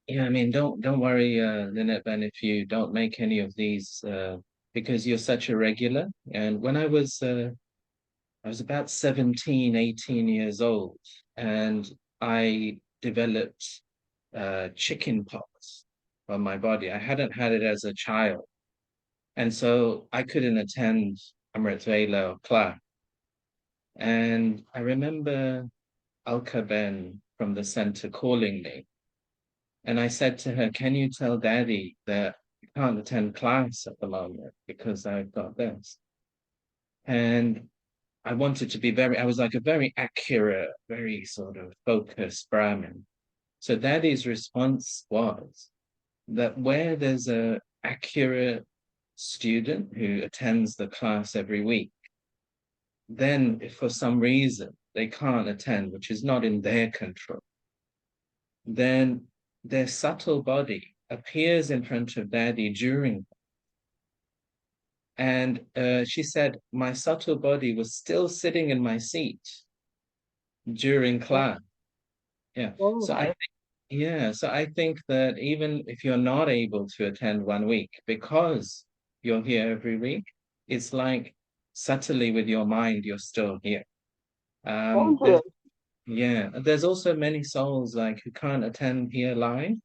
Yeah, I mean, don't worry, Lynette, Ben, if you don't make any of these, because you're such a regular. And when I was about 17, 18 years old, and I developed chicken pox on my body. I hadn't had it as a child, and so I couldn't attend Amrit Vela or class. And I remember Alka Ben from the center calling me. And I said to her, can you tell Daddy that I can't attend class at the moment because I've got this? And I wanted to be I was like a very accurate, very sort of focused Brahmin. So Daddy's response was that where there's a accurate student who attends the class every week, then if for some reason they can't attend, which is not in their control, then their subtle body appears in front of Daddy during. And she said, my subtle body was still sitting in my seat during Oh, class. Yeah. oh, So I think that even if you're not able to attend one week, because you're here every week, it's like subtly with your mind, you're still here. oh, There's dear. yeah, there's also many souls like who can't attend here live,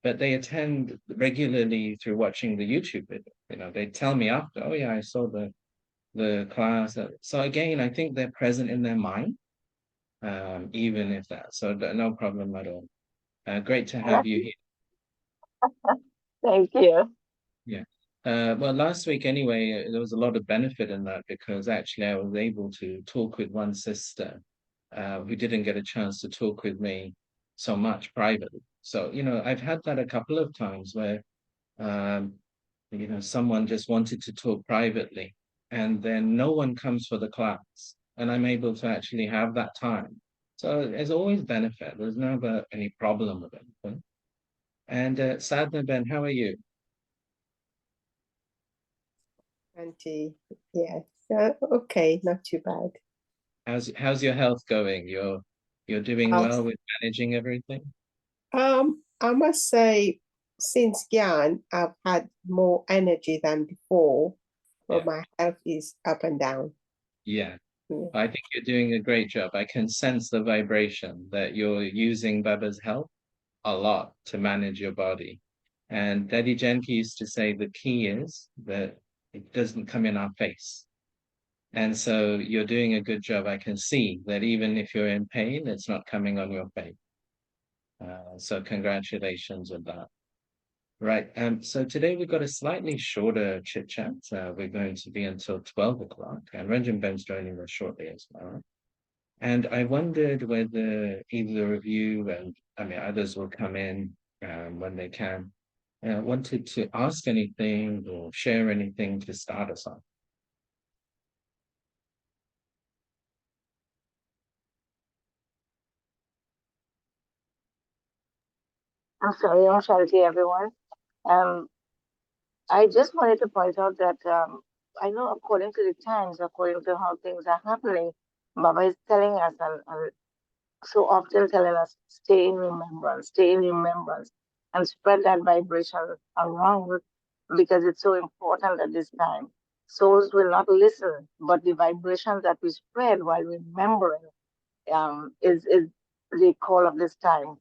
but they attend regularly through watching the YouTube video. You know, they tell me after, oh yeah, I saw the class. So again, I think they're present in their mind, even if that. So no problem at all. Great to have you here. Thank you. Yeah. Well, last week anyway, there was a lot of benefit in that because actually I was able to talk with one sister who didn't get a chance to talk with me so much privately. So, I've had that a couple of times where, um, someone just wanted to talk privately and then no one comes for the class and I'm able to actually have that time. So there's always benefit. There's never any problem with it. And Sadna Ben, how are you? 20. Yes. Okay, not too bad. How's your health going? You're doing I'll, well with managing everything? I must say, since Gyan, I've had more energy than before, but Yeah. my health is up and down. Yeah. Yeah. I think you're doing a great job. I can sense the vibration that you're using Baba's help a lot to manage your body. And Daddy Janki used to say the key is that it doesn't come in our face. And so you're doing a good job. I can see that even if you're in pain, it's not coming on your face. So congratulations with that. Right. So today we've got a slightly shorter chit chat. We're going to be until 12 o'clock, and Ranjan Ben's joining us shortly as well. And I wondered whether either of you, and I mean others will come in when they can, wanted to ask anything or share anything to start us off. I'm sorry, I'm Shanti, everyone. Um, I just wanted to point out that I know according to the times, according to how things are happening, Baba is telling us and so often telling us, stay in remembrance, and spread that vibration around because it's so important at this time. Souls will not listen, but the vibration that we spread while remembering is the call of this time.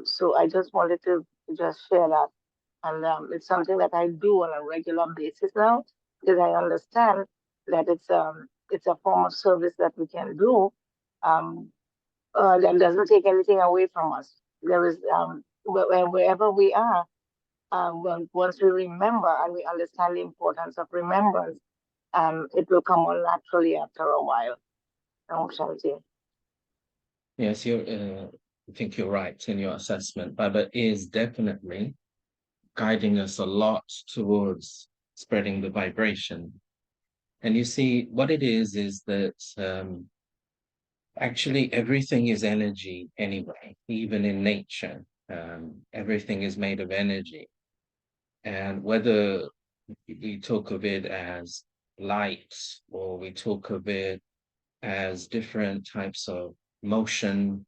So I just wanted to just share that. And it's something that I do on a regular basis now because I understand that it's a form of service that we can do um, that doesn't take anything away from us. There is wherever we are, once we remember and we understand the importance of remembrance, it will come on naturally after a while. Shanti. Yes, I think you're right in your assessment. Baba is definitely guiding us a lot towards spreading the vibration. And you see, what it is that actually everything is energy anyway, even in nature. Everything is made of energy. And whether we talk of it as light or we talk of it as different types of motion,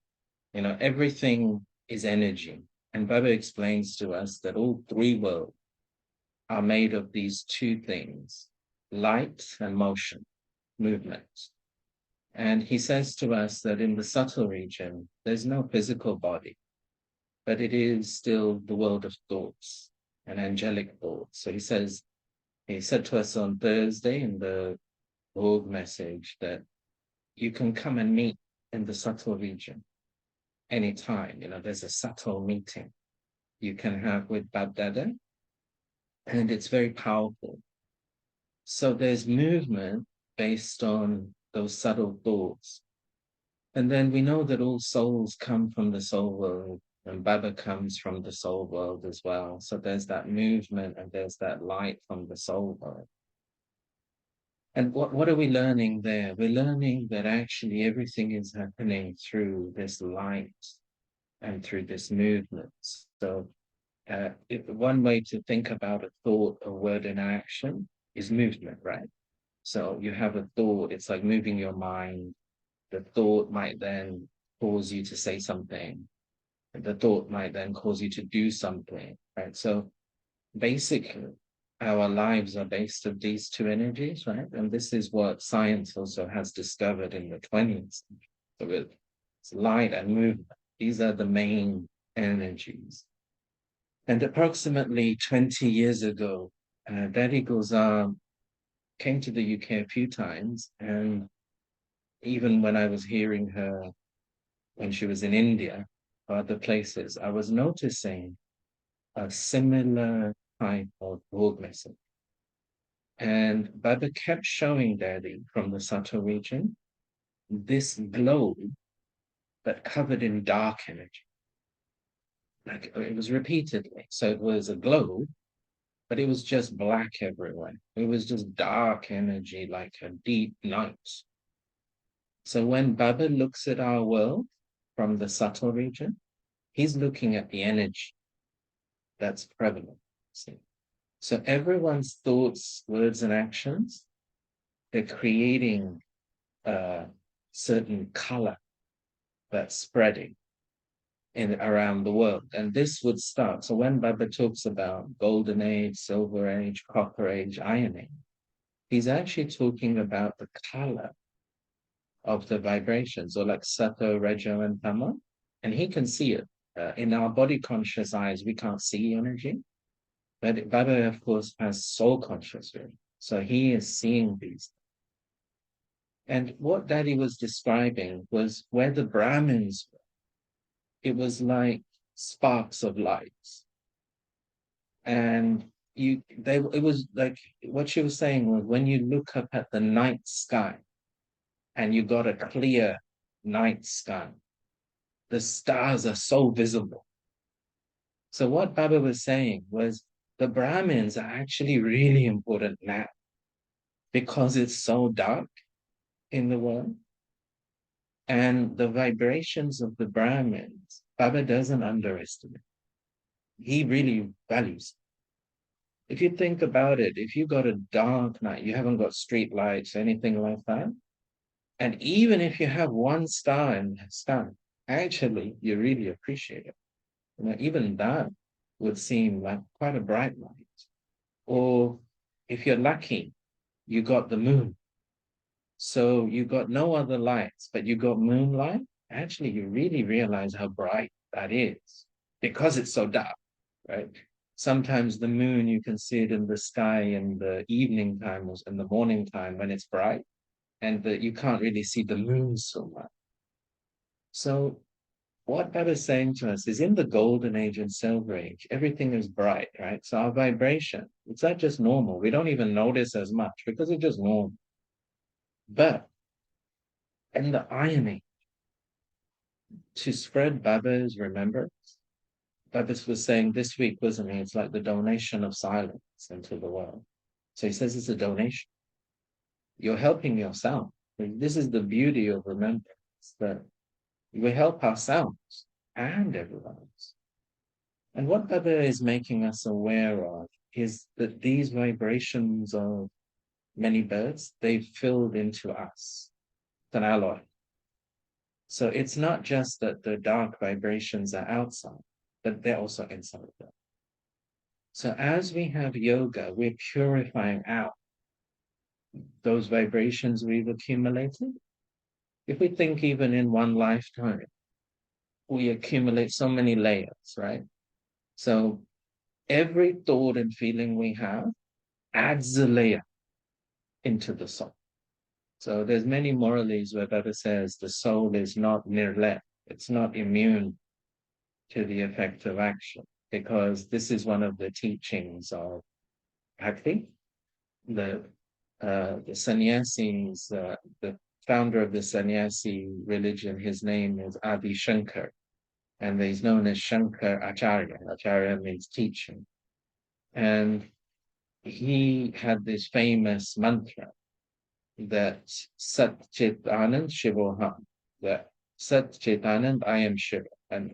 everything is energy. And Baba explains to us that all three worlds are made of these two things, light and motion, movement. And he says to us that in the subtle region, there's no physical body, but it is still the world of thoughts and angelic thoughts. So he said to us on Thursday in the org message that you can come and meet in the subtle region anytime. There's a subtle meeting you can have with Babdada, and it's very powerful. So there's movement based on those subtle thoughts. And then we know that all souls come from the soul world, and Baba comes from the soul world as well. So there's that movement and there's that light from the soul world. And what are we learning there? We're learning that actually everything is happening through this light and through this movement. So one way to think about a thought, a word, and action is movement, right? So you have a thought, it's like moving your mind. The thought might then cause you to say something. The thought might then cause you to do something, right? So basically, our lives are based on these two energies, right? And this is what science also has discovered in the 20s. So it's light and movement. These are the main energies. And approximately 20 years ago, Daddy Gulzar came to the UK a few times, and even when I was hearing her when she was in India or other places, I was noticing a similar type of org message. And Baba kept showing Daddy from the subtle region this globe but covered in dark energy. Like it was repeatedly. So it was a globe, but it was just black everywhere. It was just dark energy, like a deep night. So when Baba looks at our world from the subtle region, he's looking at the energy that's prevalent. See? So everyone's thoughts, words, and actions, they're creating a certain color that's spreading around the world. And this would start. So when Baba talks about golden age, silver age, copper age, iron age, he's actually talking about the color of the vibrations, or like Sato, Rejo, and Tama. And he can see it. In our body conscious eyes, we can't see energy. But Baba, of course, has soul conscious vision. So he is seeing these. And what Daddy was describing was where the Brahmins were, it was like sparks of light. And it was like what she was saying was when you look up at the night sky and you got a clear night sky, the stars are so visible. So what Baba was saying was the Brahmins are actually really important now because it's so dark in the world. And the vibrations of the Brahmins, Baba doesn't underestimate. He really values it. If you think about it, if you got a dark night, you haven't got street lights, anything like that, and even if you have one star in the sky, actually, you really appreciate it. Even that would seem like quite a bright light. Or if you're lucky, you got the moon. So you got no other lights, but you got moonlight. Actually, you really realize how bright that is because it's so dark, right? Sometimes the moon, you can see it in the sky in the evening time or in the morning time when it's bright, and you can't really see the moon so much. So what that is saying to us is in the golden age and silver age, everything is bright, right? So our vibration, it's not just normal. We don't even notice as much because it's just normal. But in the irony, to spread Baba's remembrance, Baba was saying this week, wasn't he? It's like the donation of silence into the world. So he says it's a donation. You're helping yourself. This is the beauty of remembrance, that we help ourselves and everyone else. And what Baba is making us aware of is that these vibrations of many birds, they've filled into us. It's an alloy. So it's not just that the dark vibrations are outside. but they're also inside of them. So as we have yoga, we're purifying out those vibrations we've accumulated. If we think even in one lifetime, we accumulate so many layers, right? So every thought and feeling we have adds a layer into the soul. So there's many moralities where Baba says the soul is not nirlet, it's not immune to the effect of action, because this is one of the teachings of Bhakti. The sannyasis, the founder of the sannyasi religion, his name is Adi Shankar, and he's known as Shankar Acharya. Acharya means teaching. And he had this famous mantra that Sat Chit Anand Shivoham, that Sat Chit Anand, I am Shiva. And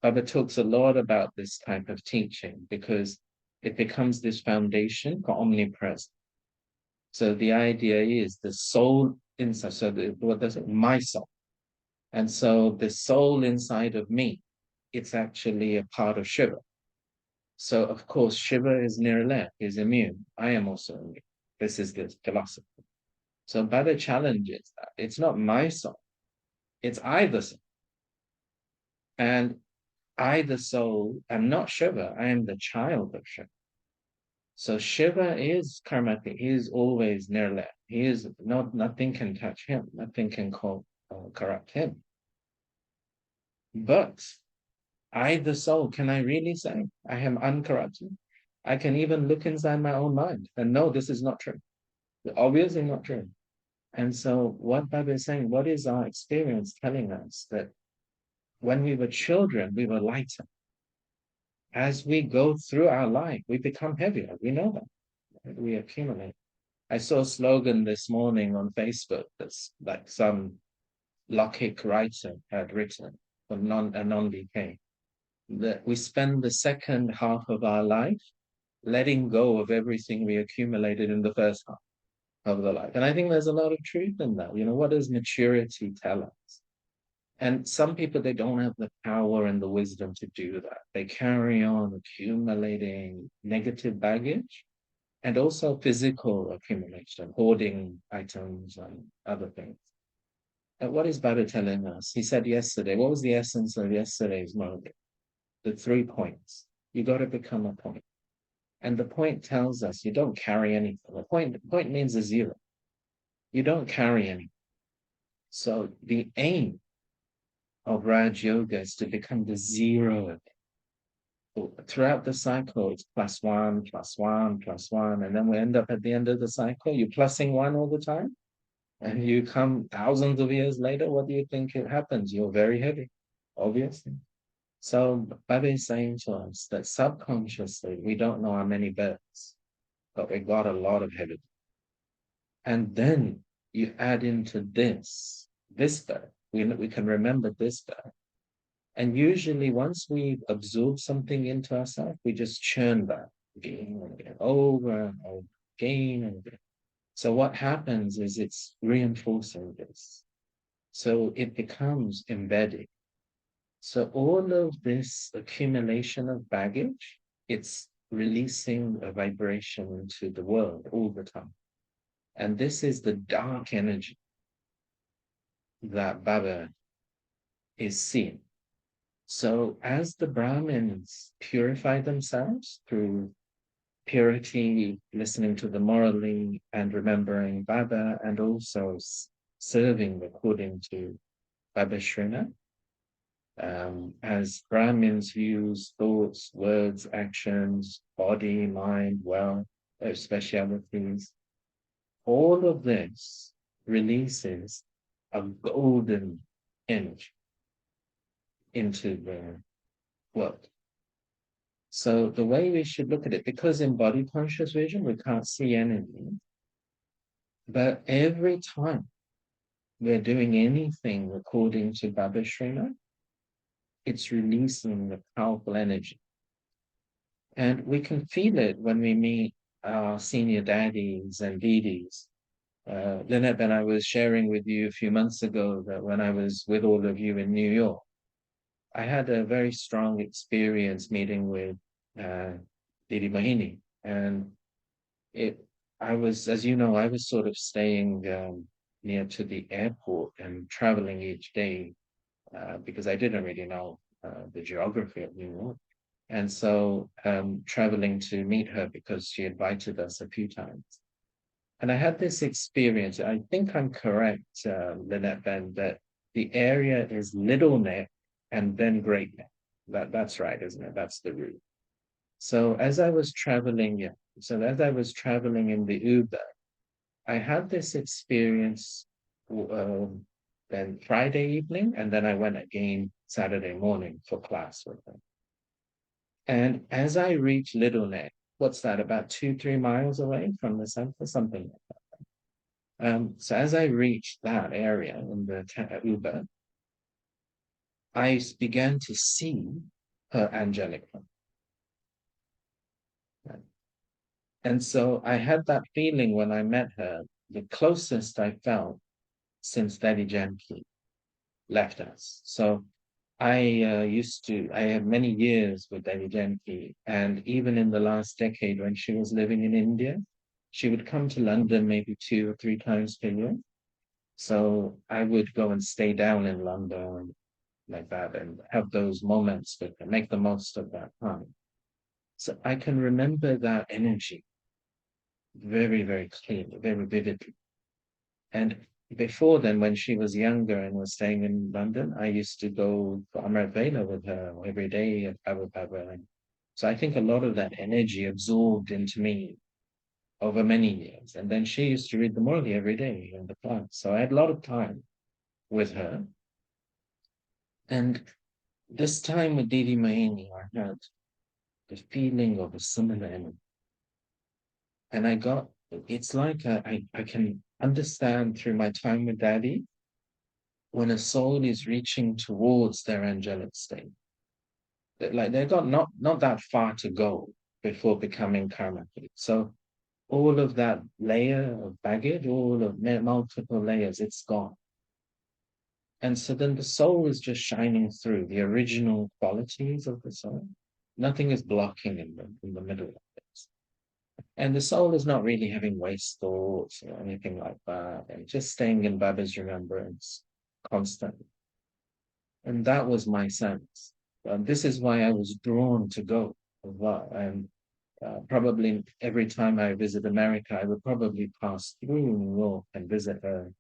Baba talks a lot about this type of teaching because it becomes this foundation for omnipresence. So the idea is the soul inside, so what does it? My soul. And so the soul inside of me, it's actually a part of Shiva. So of course, Shiva is nirlet, is immune. I am also immune. This is the philosophy. So Baba challenges that. It's not my soul, it's I the soul. And I the soul am not Shiva, I am the child of Shiva. So Shiva is karmati, he is always nirlet. He is nothing can touch him, nothing can corrupt him. But I the soul, can I really say I am uncorrupted? I can even look inside my own mind and know this is not true. Obviously not true. And so what Baba is saying, what is our experience telling us? That when we were children, we were lighter. As we go through our life, we become heavier. We know that. We accumulate. I saw a slogan this morning on Facebook that's like some Logic writer had written, a non-BK, that we spend the second half of our life letting go of everything we accumulated in the first half of the life. And I think there's a lot of truth in that. You know, what does maturity tell us? And some people, they don't have the power and the wisdom to do that. They carry on accumulating negative baggage and also physical accumulation, hoarding items and other things. And what is Baba telling us? He said yesterday, what was the essence of yesterday's moment? The 3 points. You got to become a point. And the point tells us you don't carry anything. The point means a zero. You don't carry anything. So the aim of Raj Yoga is to become the zero of it. Throughout the cycle, it's +1, +1, +1, and then we end up at the end of the cycle, you're plussing 1 all the time, and you come thousands of years later, what do you think it happens? You're very heavy, obviously. So Baba is saying to us that subconsciously, we don't know how many births, but we got a lot of heavy. And then you add into this birth. We can remember this birth. And usually once we've absorbed something into ourselves, we just churn that again and again, over and over, again and again. So what happens is it's reinforcing this. So it becomes embedded. So all of this accumulation of baggage, it's releasing a vibration into the world all the time. And this is the dark energy that Baba is seeing. So as the Brahmins purify themselves through purity, listening to the morally and remembering Baba, and also serving according to Baba Shrina, as Brahmins use thoughts, words, actions, body, mind, wealth, specialities, all of this releases a golden energy into the world. So the way we should look at it, because in body conscious vision, we can't see energy, but every time we're doing anything according to Baba Shrina, it's releasing the powerful energy. And we can feel it when we meet our senior daddies and didis. Lynette and I was sharing with you a few months ago that when I was with all of you in New York, I had a very strong experience meeting with Didi Mohini, and it. I was, as you know, I was sort of staying near to the airport and traveling each day because I didn't really know the geography of New York. And so traveling to meet her because she invited us a few times. And I had this experience. I think I'm correct, Lynette, Ben, that the area is Little Neck and then Great Neck. That's right, isn't it? That's the route. So as I was traveling, yeah. So as I was traveling in the Uber, I had this experience then Friday evening, and then I went again Saturday morning for class with her. And as I reached Little Neck, what's that, about 2, 3 miles away from the center, something like that. So as I reached that area in the Uber, I began to see her angelic form. And so I had that feeling when I met her, the closest I felt since Daddy Janki left us. So I had many years with Devi Janki, and even in the last decade when she was living in India, she would come to London maybe 2 or 3 times per year. So I would go and stay down in London like that and have those moments with her, make the most of that time. So I can remember that energy very, very clearly, very vividly. And before then, when she was younger and was staying in London, I used to go for Amrit Vela with her every day. I would have her. So I think a lot of that energy absorbed into me over many years. And then she used to read the Murli every day in the class. So I had a lot of time with her. And this time with Didi Mahini, I had the feeling of a similar energy. And it's like I can understand through my time with Daddy when a soul is reaching towards their angelic state. Like they've got not that far to go before becoming karmatic. So all of that layer of baggage, all of multiple layers, it's gone. And so then the soul is just shining through the original qualities of the soul. Nothing is blocking in the middle of it. And the soul is not really having waste thoughts or anything like that, and just staying in Baba's remembrance constantly. And that was my sense. This is why I was drawn to go as well. And probably every time I visit America, I would probably pass through New York and visit her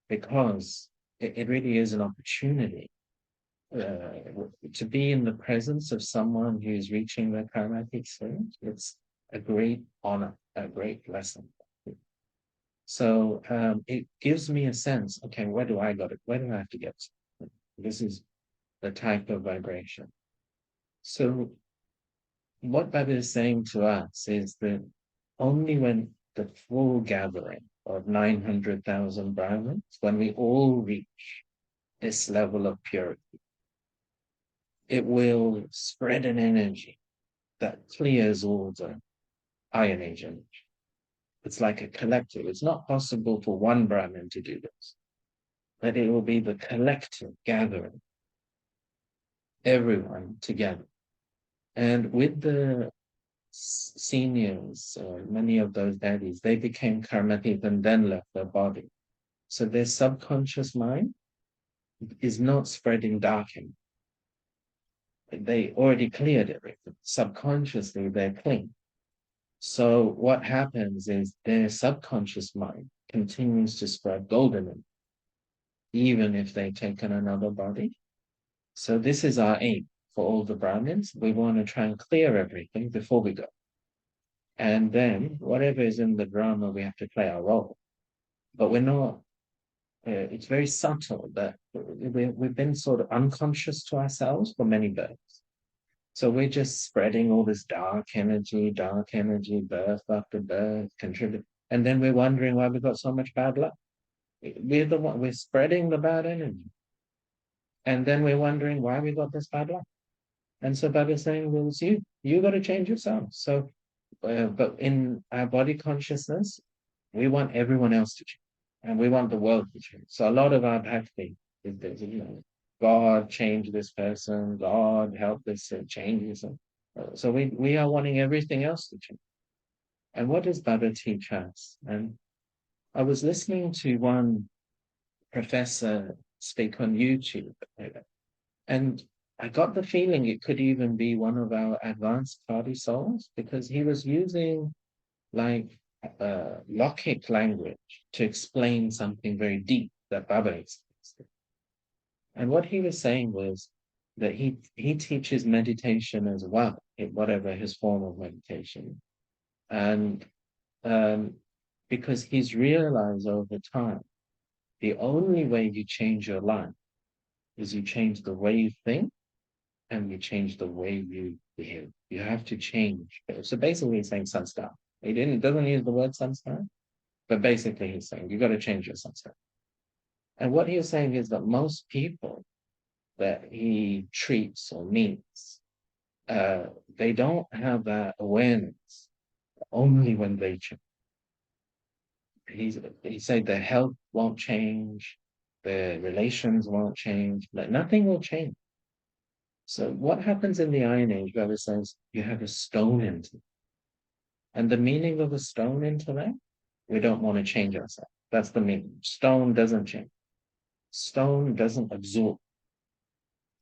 because it really is an opportunity to be in the presence of someone who's reaching their karmatic stage. It's a great honor, a great blessing. So it gives me a sense, okay, where do I have to get to? This is the type of vibration. So what Baba is saying to us is that only when the full gathering of 900,000 Brahmins, when we all reach this level of purity, it will spread an energy that clears all the Iron Age energy. It's like a collective. It's not possible for one Brahmin to do this, but it will be the collective gathering, everyone together. And with the seniors, many of those daddies, they became karmatic and then left their body. So their subconscious mind is not spreading dark energy. They already cleared everything. Subconsciously, they're clean. So what happens is their subconscious mind continues to spread golden energy, even if they've taken another body. So this is our aim for all the Brahmins. We want to try and clear everything before we go. And then whatever is in the drama, we have to play our role. But we're not, it's very subtle that we've been sort of unconscious to ourselves for many births. So we're just spreading all this dark energy, birth after birth, contribute. And then we're wondering why we've got so much bad luck. We're spreading the bad energy. And then we're wondering why we got this bad luck. And so Baba's saying, well, it's you. You got to change yourself. So, but in our body consciousness, we want everyone else to change. And we want the world to change. So a lot of our bhakti is this, God change this person, God help this change this. So we are wanting everything else to change. And what does Baba teach us? And I was listening to one professor speak on YouTube, and I got the feeling it could even be one of our advanced party souls, because he was using like logic language to explain something very deep that Baba experienced. And what he was saying was that he teaches meditation as well, in whatever his form of meditation. And um, because he's realized over time, the only way you change your life is you change the way you think and you change the way you behave. You have to change. So basically he's saying samskar. Doesn't use the word samskar, but basically he's saying you got to change your samskar. And what he was saying is that most people that he treats or meets, they don't have that awareness only when they change. He said their health won't change, their relations won't change, like nothing will change. So what happens in the Iron Age, Baba says, you have a stone intellect. And the meaning of a stone intellect, we don't want to change ourselves. That's the meaning. Stone doesn't change. Stone doesn't absorb.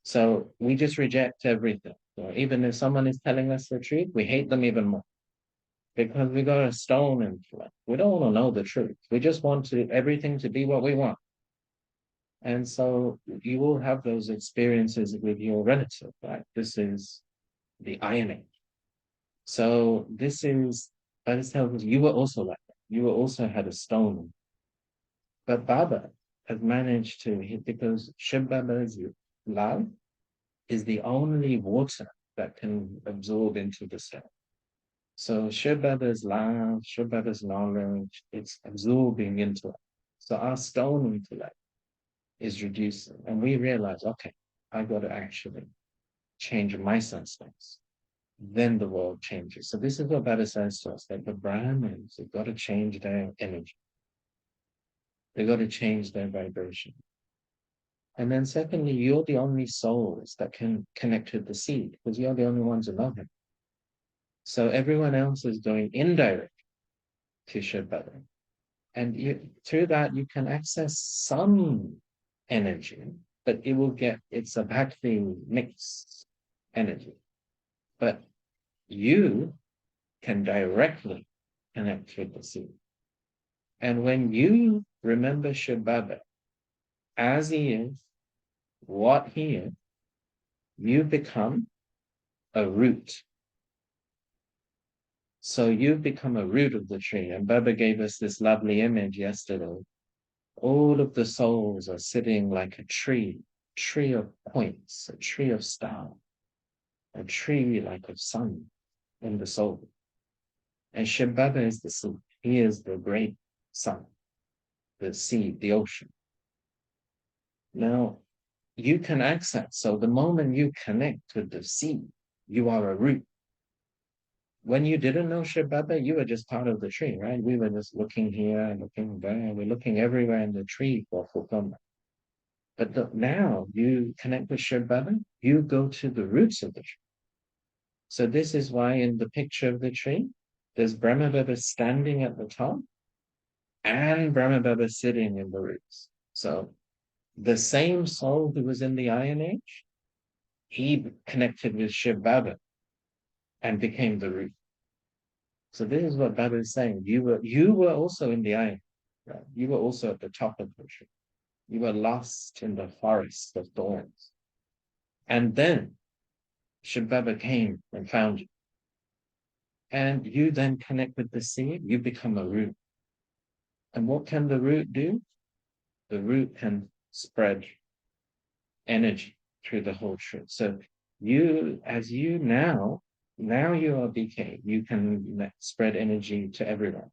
So we just reject everything. So even if someone is telling us the truth, we hate them even more because we got a stone intellect. We don't want to know the truth. We just want everything to be what we want. And so you will have those experiences with your relative, right? This is the Iron Age. So this is, by this tells us you were also like that. You were also had a stone. But Baba has managed to, because Shiv Baba's love is the only water that can absorb into the stone. So Shiv Baba's love, Shiv Baba's knowledge, it's absorbing into it. So our stone intellect is reducing. And we realize, okay, I got to actually change my sense space. Then the world changes. So this is what Baba says to us, that the Brahmins have got to change their energy. They've got to change their vibration. And then secondly, you're the only souls that can connect with the seed, because you're the only ones who love him. So everyone else is going indirect to Shiv Baba. And through that, you can access some energy, but it's a bhakti mixed energy. But you can directly connect with the seed. And when you remember Shiv Baba as he is, what he is, you become a root. So you become a root of the tree. And Baba gave us this lovely image yesterday. All of the souls are sitting like a tree of points, a tree of stars, a tree like of sun in the soul. And Shiv Baba is the seed. He is the great sun, the seed, the ocean. Now, you can access. So the moment you connect with the seed, you are a root. When you didn't know Shiv Baba, you were just part of the tree, right? We were just looking here, looking there. We're looking everywhere in the tree for fulfillment. But now you connect with Shiv Baba, you go to the roots of the tree. So this is why in the picture of the tree, there's Brahma Baba standing at the top and Brahma Baba sitting in the roots. So the same soul who was in the Iron Age, he connected with Shiv Baba and became the root. So this is what Baba is saying. You were also in the Iron, right? You were also at the top of the tree. You were lost in the forest of thorns. And then Shiv Baba came and found you. And you then connect with the seed, you become a root. And what can the root do? The root can spread energy through the whole tree. So as you now you are BK, you can spread energy to everyone.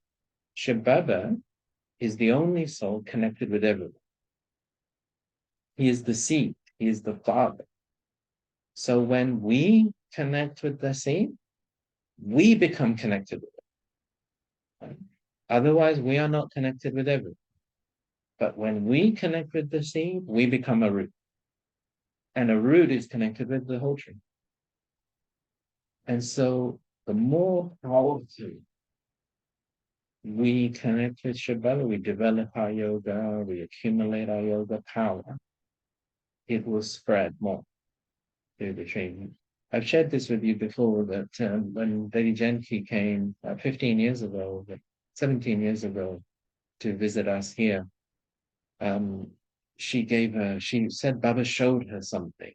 Shiv Baba is the only soul connected with everyone. He is the seed, he is the father. So when we connect with the seed, we become connected with it. Right? Otherwise, we are not connected with everyone. But when we connect with the seed, we become a root. and a root is connected with the whole tree. And so the more powerful we connect with Shambhala, we develop our yoga, we accumulate our yoga power, it will spread more through the tree. I've shared this with you before that when Lady Janki came 15 years ago, 17 years ago, to visit us here, she said Baba showed her something.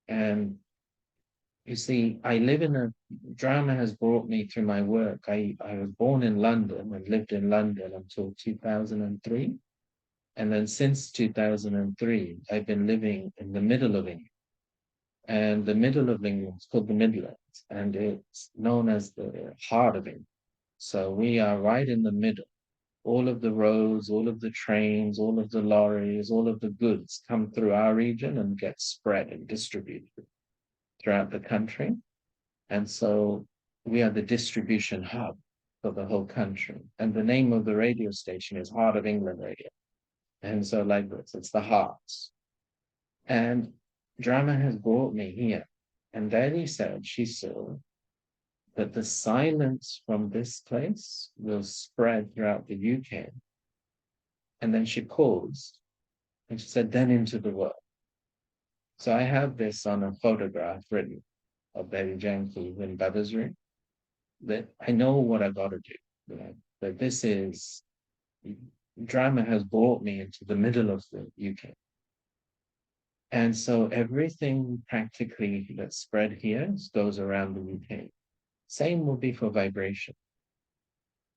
And you see, drama has brought me through my work. I was born in London and lived in London until 2003. And then since 2003, I've been living in the middle of England. And the middle of England is called the Midlands, and it's known as the heart of England. So we are right in the middle. All of the roads, all of the trains, all of the lorries, all of the goods come through our region and get spread and distributed throughout the country. And so we are the distribution hub for the whole country. And the name of the radio station is Heart of England Radio. And so like this, it's the hearts. And drama has brought me here. And Daddy said she saw that the silence from this place will spread throughout the UK. And then she paused and she said, then into the world. So I have this on a photograph written of Daddy Janki in Baba's room, that I know what I got to do. You know, that this is, drama has brought me into the middle of the UK. And so everything practically that's spread here goes around the UK. Same will be for vibration.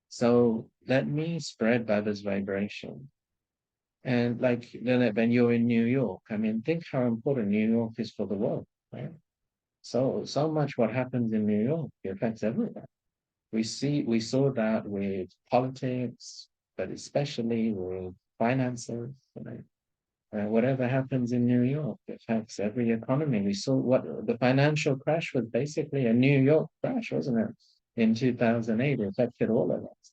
So let me spread Baba's vibration. And like when you're in New York, I mean, think how important New York is for the world, right? So much what happens in New York affects everyone. We saw that with politics, but especially with finances. Right? Whatever happens in New York affects every economy. We saw what the financial crash was basically a New York crash, wasn't it? In 2008, it affected all of us.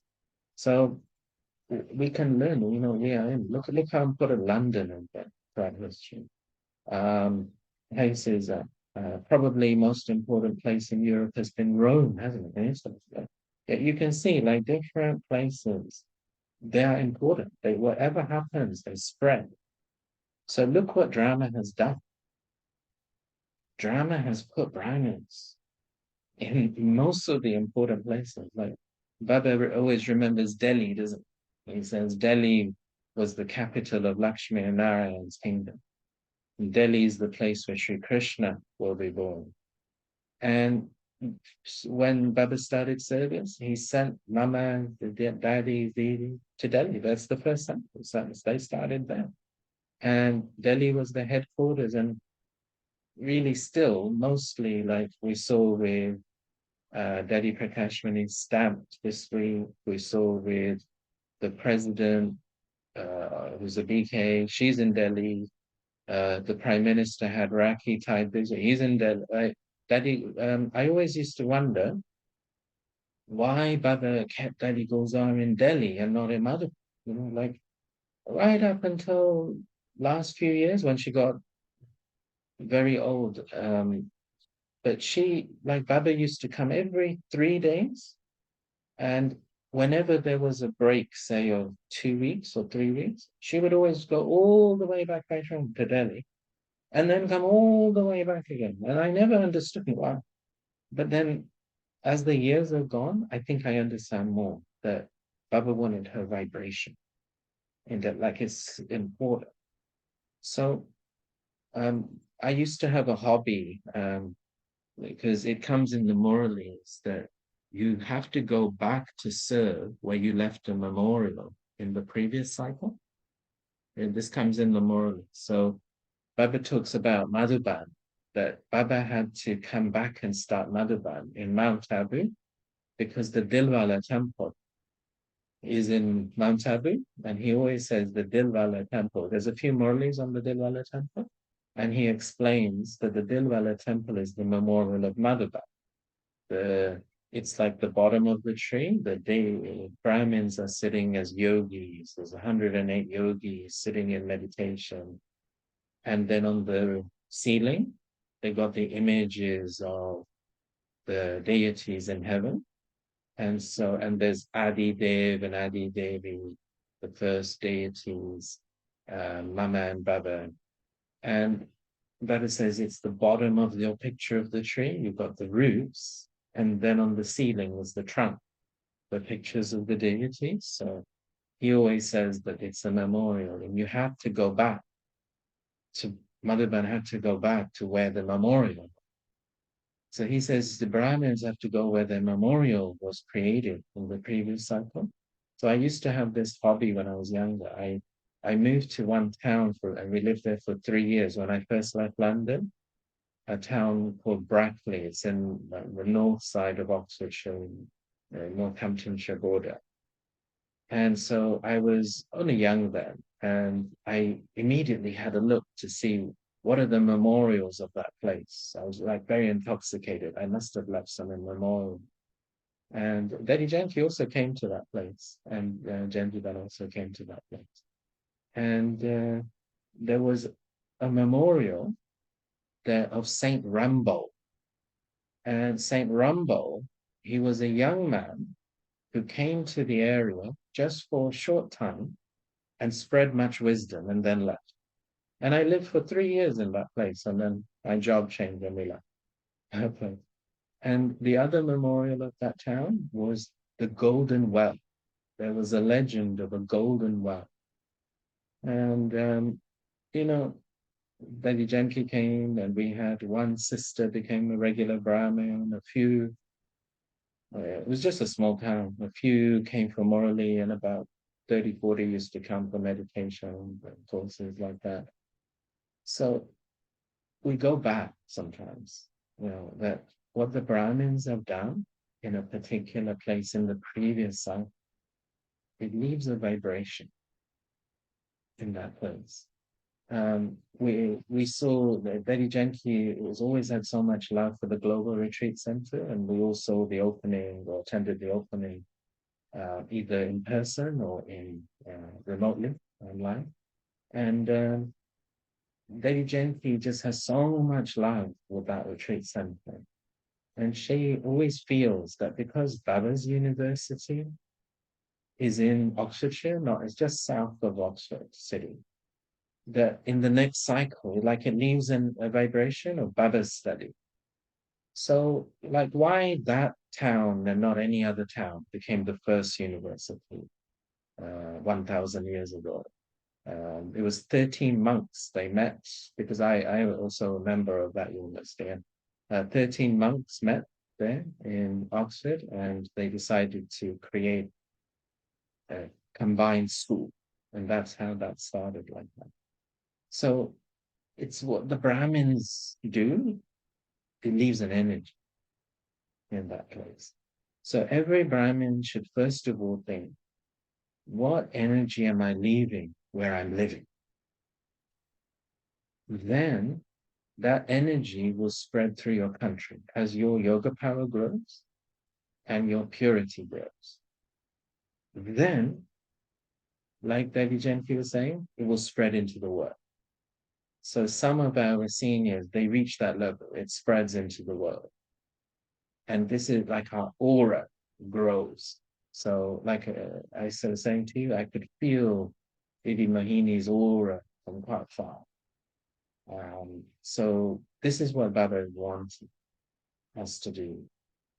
So we can learn, you know, we are in. Look how important London and throughout history. Places, probably most important place in Europe has been Rome, hasn't it? Yeah, you can see like different places, they are important. Whatever happens, they spread. So look what drama has done. Drama has put brahmins in most of the important places. Like Baba always remembers Delhi, doesn't he? He says Delhi was the capital of Lakshmi and Narayan's kingdom. And Delhi is the place where Sri Krishna will be born. And when Baba started service, he sent Mama, Daddy, Didi to Delhi. That's the first sentence. They started there. And Delhi was the headquarters, and really still mostly like we saw with Daddy Prakash when he stamped history, we saw with the president who's a BK, she's in Delhi. The prime minister had Rakhi tied this, he's in Delhi. Daddy, I always used to wonder why Baba kept Daddy Gulzar in Delhi and not in other, you know, like right up until last few years when she got very old. But she, like Baba used to come every 3 days. And whenever there was a break, say of 2 weeks or 3 weeks, she would always go all the way back home to Delhi and then come all the way back again. And I never understood why. But then as the years have gone, I think I understand more that Baba wanted her vibration and that like it's important. So I used to have a hobby because it comes in the Muralis that you have to go back to serve where you left a memorial in the previous cycle. And this comes in the Muralis. So Baba talks about Madhuban, that Baba had to come back and start Madhuban in Mount Abu because the Dilwala temple is in Mount Abu. And he always says the Dilwala temple. There's a few Muralis on the Dilwala temple. And he explains that the Dilwala temple is the memorial of Madhuban. It's like the bottom of the tree. The Brahmins are sitting as yogis. There's 108 yogis sitting in meditation. And then on the ceiling, they got the images of the deities in heaven. And so, and there's Adi Dev and Adi Devi, the first deities, Mama and Baba. And Baba says it's the bottom of your picture of the tree. You've got the roots, and then on the ceiling was the trunk, the pictures of the deities. So he always says that it's a memorial, and you have to go back to Madhavan had to go back to where the memorial. So he says the Brahmins have to go where the memorial was created in the previous cycle. So I used to have this hobby when I was younger. I moved to one town and we lived there for 3 years when I first left London, a town called Brackley. It's in the north side of Oxfordshire, Northamptonshire border. And so I was only young then, and I immediately had a look to see what are the memorials of that place. I was like very intoxicated. I must have left some in memorial. And Daddy Janki also came to that place, and Jankiban also came to that place. And there was a memorial there of Saint Rambo. And Saint Rambo, he was a young man who came to the area just for a short time and spread much wisdom and then left. And I lived for 3 years in that place, and then my job changed and we left that place. And the other memorial of that town was the Golden Well. There was a legend of a golden well. And, Lady Janki came, and we had one sister became a regular Brahmin, a few, it was just a small town, a few came for Morally, and about 30, 40 used to come for meditation courses like that. So we go back sometimes, that what the Brahmins have done in a particular place in the previous cycle, it leaves a vibration in that place. We saw that Betty Jenke has always had so much love for the Global Retreat Center, and we all saw the opening or attended the opening either in person or in remotely online. And Lady Jenki just has so much love for that retreat center. And she always feels that because Baba's University is in Oxfordshire, it's just south of Oxford City, that in the next cycle, like it leaves a vibration of Baba's study. So, like, why that town and not any other town became the first university 1,000 years ago? It was 13 monks they met, because I also a member of that university. And 13 monks met there in Oxford, and they decided to create a combined school. And that's how that started like that. So it's what the Brahmins do. It leaves an energy in that place. So every Brahmin should first of all think, what energy am I leaving where I'm living? Then that energy will spread through your country as your yoga power grows and your purity grows. Then, like Devi Janki was saying, it will spread into the world. So some of our seniors, they reach that level, it spreads into the world. And this is like our aura grows. So like I was saying to you, I could feel Bibi Mohini's aura from quite far. So this is what Baba wants us to do.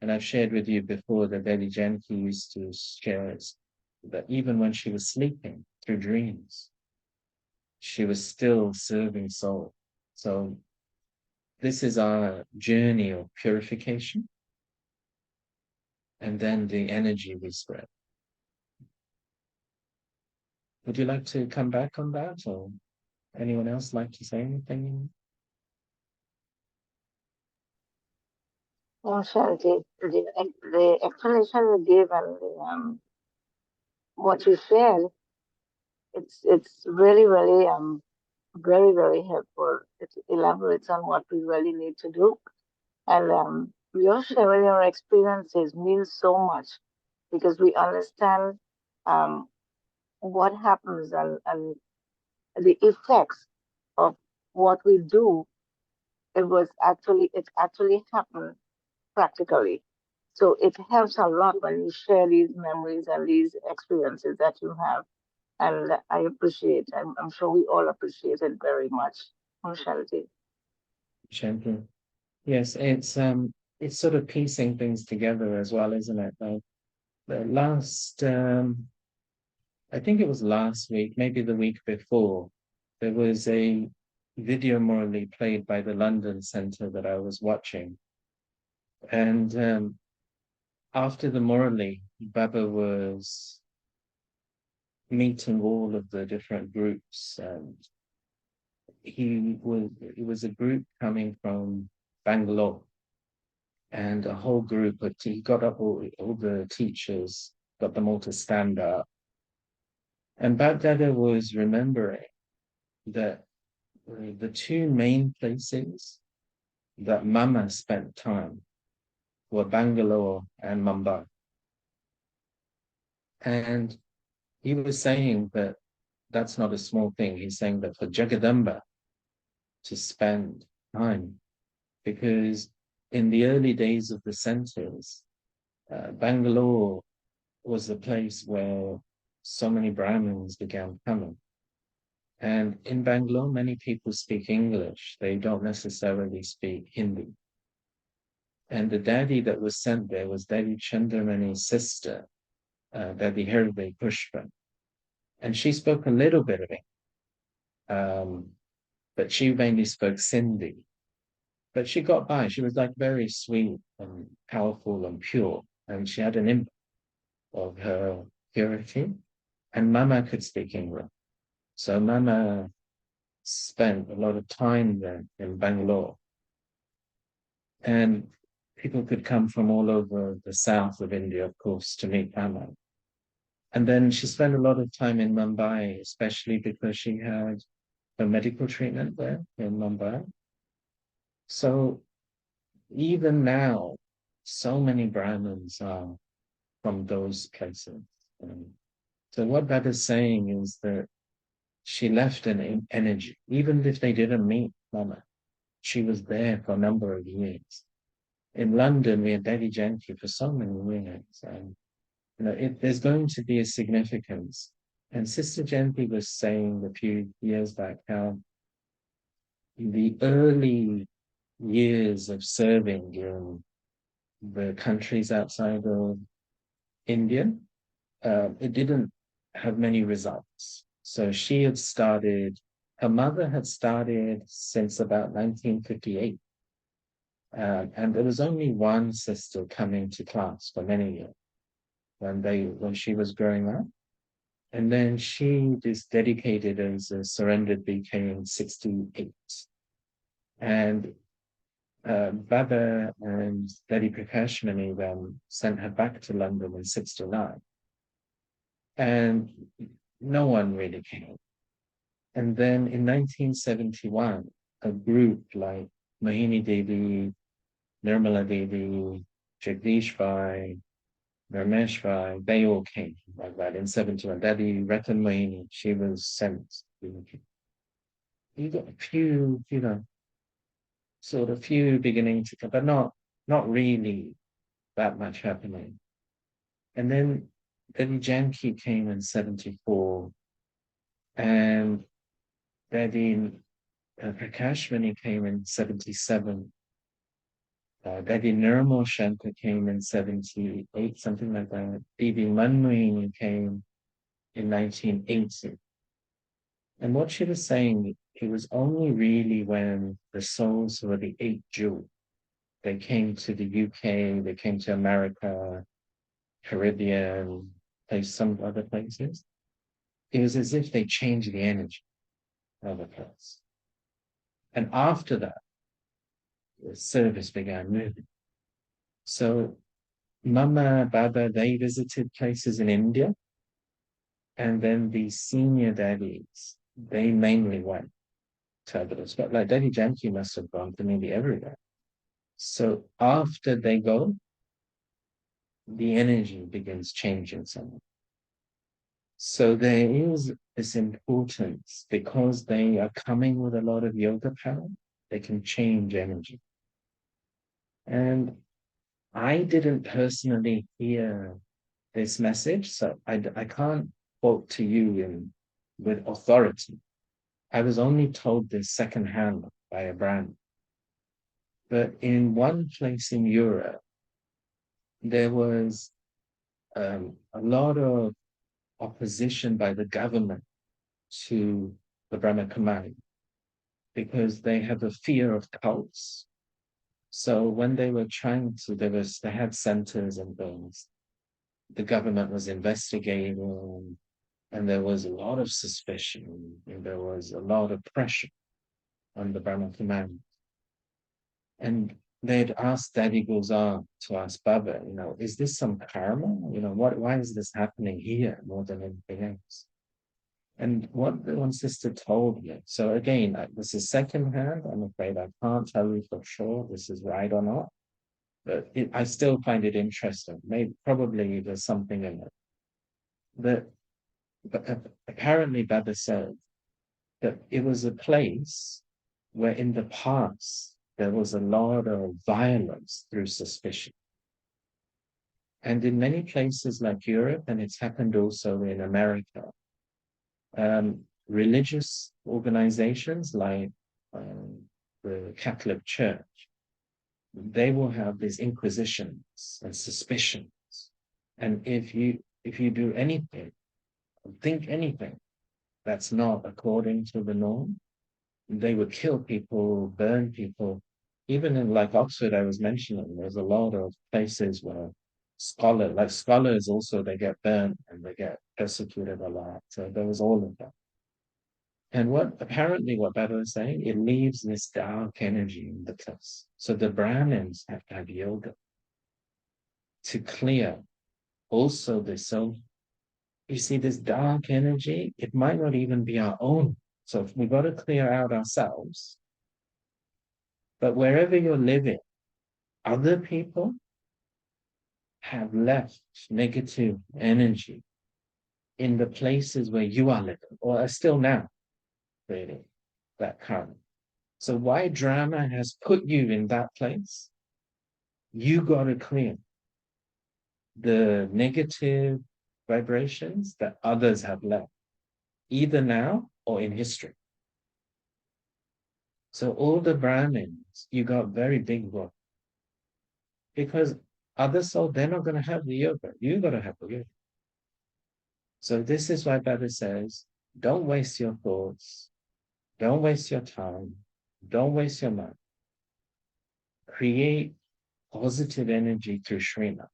And I've shared with you before that Devi Janki used to share that even when she was sleeping through dreams, she was still serving soul. So this is our journey of purification. And then the energy we spread. Would you like to come back on that, or anyone else like to say anything? Shanti, the explanation you gave and what you shared, it's really, really very, very helpful. It elaborates on what we really need to do. And your sharing your experiences means so much because we understand what happens and the effects of what we do it actually happened practically. So it helps a lot when you share these memories and these experiences that you have. And I appreciate, I'm sure we all appreciate it very much, Charity. Champion. Yes, it's sort of piecing things together as well, isn't it? Like the last I think it was last week, maybe the week before, there was a video morally played by the London Centre that I was watching. And after the morally, Baba was meeting all of the different groups, and it was a group coming from Bangalore, and a whole group of he got up all the teachers, got them all to stand up. And Baghdad was remembering that the two main places that Mama spent time were Bangalore and Mumbai. And he was saying that that's not a small thing. He's saying that for Jagadamba to spend time, because in the early days of the centers, Bangalore was the place where so many Brahmins began coming. And in Bangalore, many people speak English. They don't necessarily speak Hindi. And the daddy that was sent there was Daddy Chandramani's sister, Daddy Hirve Pushpa. And she spoke a little bit of it, but she mainly spoke Sindhi. But she got by. She was like very sweet and powerful and pure. And she had an impact of her purity. And Mama could speak English. So Mama spent a lot of time there in Bangalore. And people could come from all over the south of India, of course, to meet Mama. And then she spent a lot of time in Mumbai, especially because she had her medical treatment there in Mumbai. So even now, so many Brahmins are from those places. So what that is saying is that she left an energy, even if they didn't meet Mama. She was there for a number of years. In London, we had Devi Janki for so many years, and there's going to be a significance. And Sister Janki was saying a few years back how the early years of serving in the countries outside of India, it didn't have many results. So she had started, her mother had started since about 1958. And there was only one sister coming to class for many years when she was growing up. And then she just dedicated as a surrendered BK in 68. And Baba and Lady Prakashmani then sent her back to London in 69. And no one really came. And then in 1971, a group like Mohini Devi, Nirmala Devi, Jagdish Bhai, Ramesh Bhai, they all came like that in 71. Daddy Ratan Mohini, she was sent. You got a few, sort of few beginning to come, but not really that much happening. And then Daddy Janki came in 74, and Daddy Prakashmani came in 77. Daddy Nirmal Shankar came in 78, something like that. Bibi Manmohini came in 1980. And what she was saying, it was only really when the souls were the eight jewels. They came to the UK, they came to America, Caribbean, some other places. It was as if they changed the energy of the place. And after that, the service began moving. So Mama, Baba, they visited places in India. And then the senior daddies, they mainly went to others. But like Daddy Janki must have gone to nearly everywhere. So after they go, the energy begins changing somewhat. So there is this importance because they are coming with a lot of yoga power. They can change energy. And I didn't personally hear this message, so I can't quote to you with authority. I was only told this secondhand by a brand. But in one place in Europe, there was a lot of opposition by the government to the Brahma Kumari because they have a fear of cults. So when they were trying to, they had centers and things. The government was investigating, and there was a lot of suspicion, and there was a lot of pressure on the Brahma Kumari. And they'd asked Daddy Gulzar to ask Baba, is this some karma? Why is this happening here more than anything else? And what the one sister told me, so again, this is secondhand. I'm afraid I can't tell you for sure this is right or not, but I still find it interesting. Maybe, probably there's something in it. But apparently Baba said that it was a place where in the past there was a lot of violence through suspicion. And in many places like Europe, and it's happened also in America, religious organizations like the Catholic Church, they will have these inquisitions and suspicions. And if you do anything, think anything that's not according to the norm, they would kill people, burn people. Even in like Oxford, I was mentioning, there's a lot of places where scholars also, they get burned and they get persecuted a lot. So there was all of that. And what Baba is saying, it leaves this dark energy in the place. So the Brahmins have to have yoga to clear also this. So you see, this dark energy, it might not even be our own. So we've got to clear out ourselves. But wherever you're living, other people have left negative energy in the places where you are living, or are still now, really, that current. So why drama has put you in that place, you got to clear the negative vibrations that others have left, either now or in history. So all the Brahmins, you got very big work. Because other soul, they're not going to have the yoga. You got to have the yoga. So this is why Baba says, don't waste your thoughts. Don't waste your time. Don't waste your mind. Create positive energy through Shrina.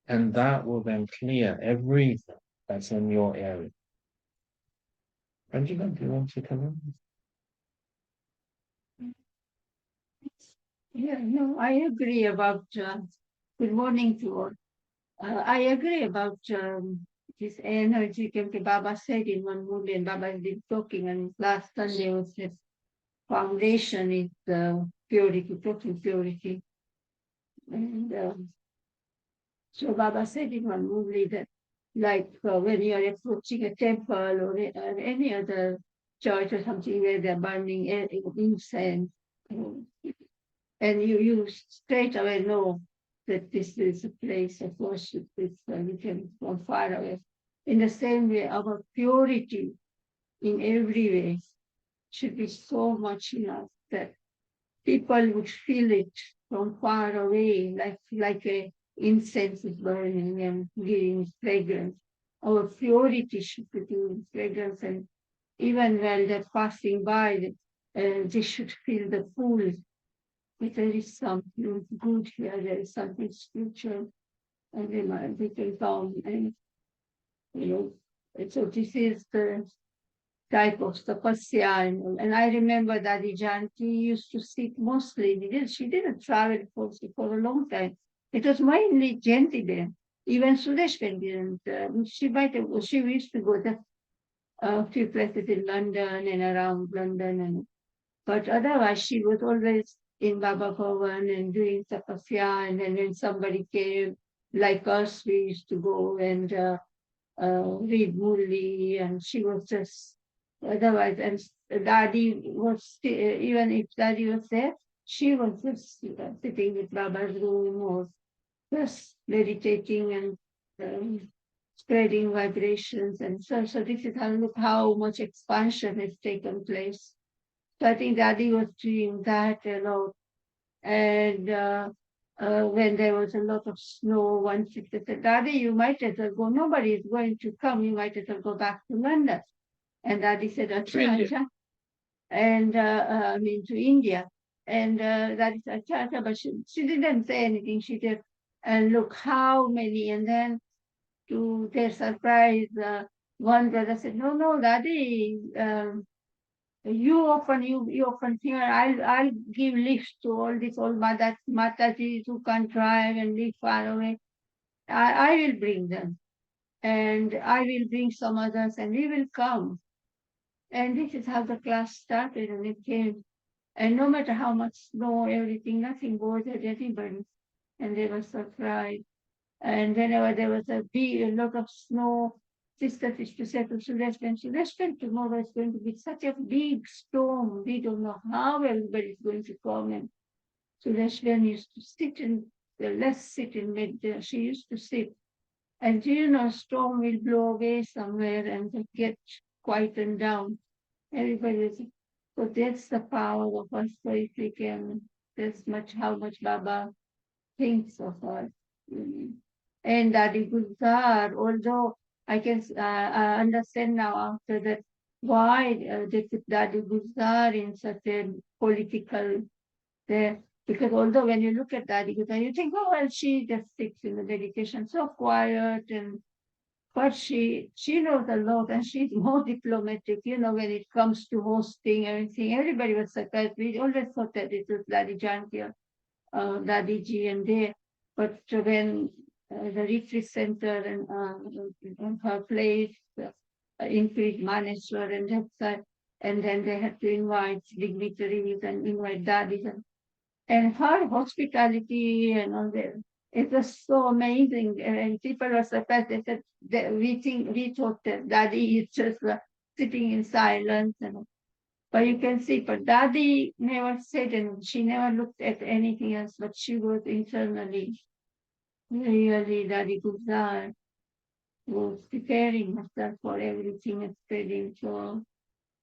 And that will then clear everything that's in your area. Ranjima, do you want to come in? Yeah, no, I agree about, good morning to all. I agree about this energy. Baba said in one movie, and Baba has been talking, and last Sunday was his foundation is purity, total purity. And so Baba said in one movie that, like when you are approaching a temple or any other church or something where they're burning incense, and you straight away know that this is a place of worship. You can from far away. In the same way, our purity in every way should be so much enough that people would feel it from far away, like a incense is burning and giving fragrance. Our purity should be giving fragrance, and even while they're passing by, they should feel the pull. If there is something good here, there is something spiritual, and they can come and so this is the type of tapasya. And I remember that Janti used to sit mostly. She didn't travel for a long time. It was mainly Janti then. Even Sudeshwar didn't. She used to go to a few places in London and around London, but otherwise she was always in Baba Bhavan and doing tapasya. And then when somebody came, like us, we used to go and read Murli, and she was just Otherwise, and Daddy was even if Daddy was there, she was just sitting with Baba's room or just meditating and spreading vibrations. And so this is how much expansion has taken place. So I think Daddy was doing that a lot. And when there was a lot of snow, one sister said, Daddy, you might as well go. Nobody is going to come. You might as well go back to London. And Daddy said, Acha, India. Acha. And I mean, to India. And Daddy said, Acha, Acha. But she didn't say anything. She just, and look how many. And then to their surprise, one brother said, no, no, Daddy, you often here. I'll give lifts to all these old Matajis who can't drive and live far away. I will bring them, and I will bring some others, and we will come. And this is how the class started, and it came. And no matter how much snow, everything, nothing bothered anybody, and they were surprised. And whenever there was a lot of snow, sister used to say to Suresh, tomorrow is going to be such a big storm. We don't know how everybody is going to come. And Suresh used to sit in, let's sit in mid there. She used to sit. And storm will blow away somewhere and get quietened down. Everybody is, so that's the power of us. So if we can, that's how much Baba thinks of us. And Daddy Gulzar, although I can understand now after that why they put Daddy Gulzar in such a political there. Because although when you look at Daddy Gulzar, you think, oh, well, she just sits in the meditation, so quiet, but she knows a lot and she's more diplomatic, when it comes to hosting everything. Everybody was surprised. We always thought that it was Daddy Janki or Daddy Ji and they, but when the retreat center and her place increased Maneshwar and that side, and then they had to invite dignitaries and invite daddies and her hospitality and all that. It was so amazing, and people were surprised. They said that we thought that Daddy is just sitting in silence, but you can see. But Daddy never said, and she never looked at anything else. But she was internally really Daddy Gulzar was preparing herself for everything and spreading. So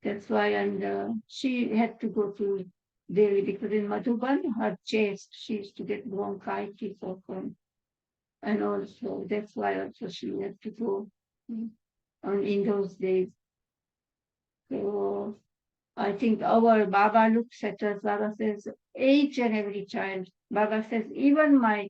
that's why, and she had to go to Delhi because in Madhuban, her chest, she used to get bronchitis often. And also, that's why also she had to go in those days. So I think our Baba looks at us, Baba says, each and every child. Baba says, even my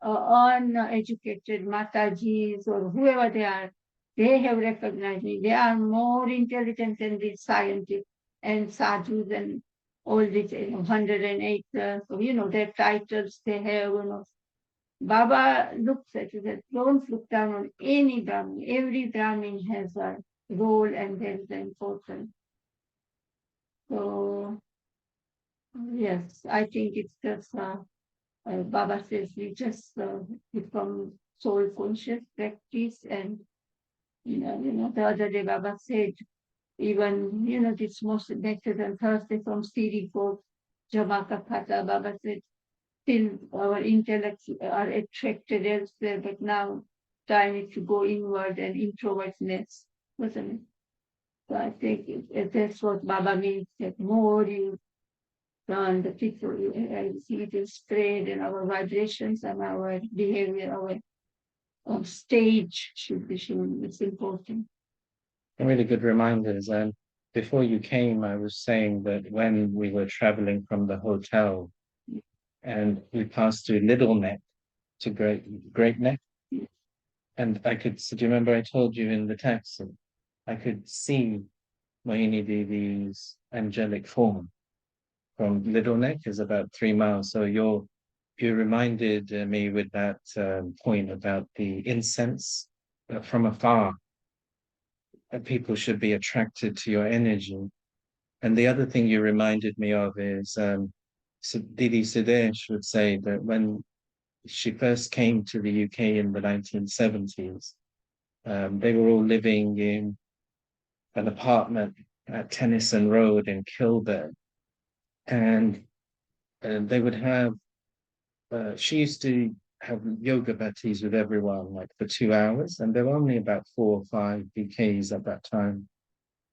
uneducated Matajis or whoever they are, they have recognized me. They are more intelligent than these scientists and sadhus and all these 108, so, their titles they have. Baba looks at it, don't look down on any Brahmin. Every Brahmin has a role and there's the importance. So, yes, I think it's just Baba says we just become soul conscious practice, and the other day Baba said even this most better than Thursday from Siri for Jamaka Kata. Baba said still our intellects are attracted elsewhere, but now time is to go inward and introvertness, wasn't it? So I think that's what Baba means, that more you on the people, see it will spread, and our vibrations and our behavior, our stage should be shown. It's important. Really good reminders. And before you came, I was saying that when we were traveling from the hotel and we passed through Little Neck to Great Neck, and do you remember I told you in the taxi, I could see Mohini Devi's angelic form from Little Neck is about 3 miles. So you reminded me with that point about the incense from afar, that people should be attracted to your energy. And the other thing you reminded me of is Didi Sudesh would say that when she first came to the UK in the 1970s, they were all living in an apartment at Tennyson Road in Kilburn. And they would have, she used to have yoga bhattis with everyone like for 2 hours. And there were only about 4 or 5 BKs at that time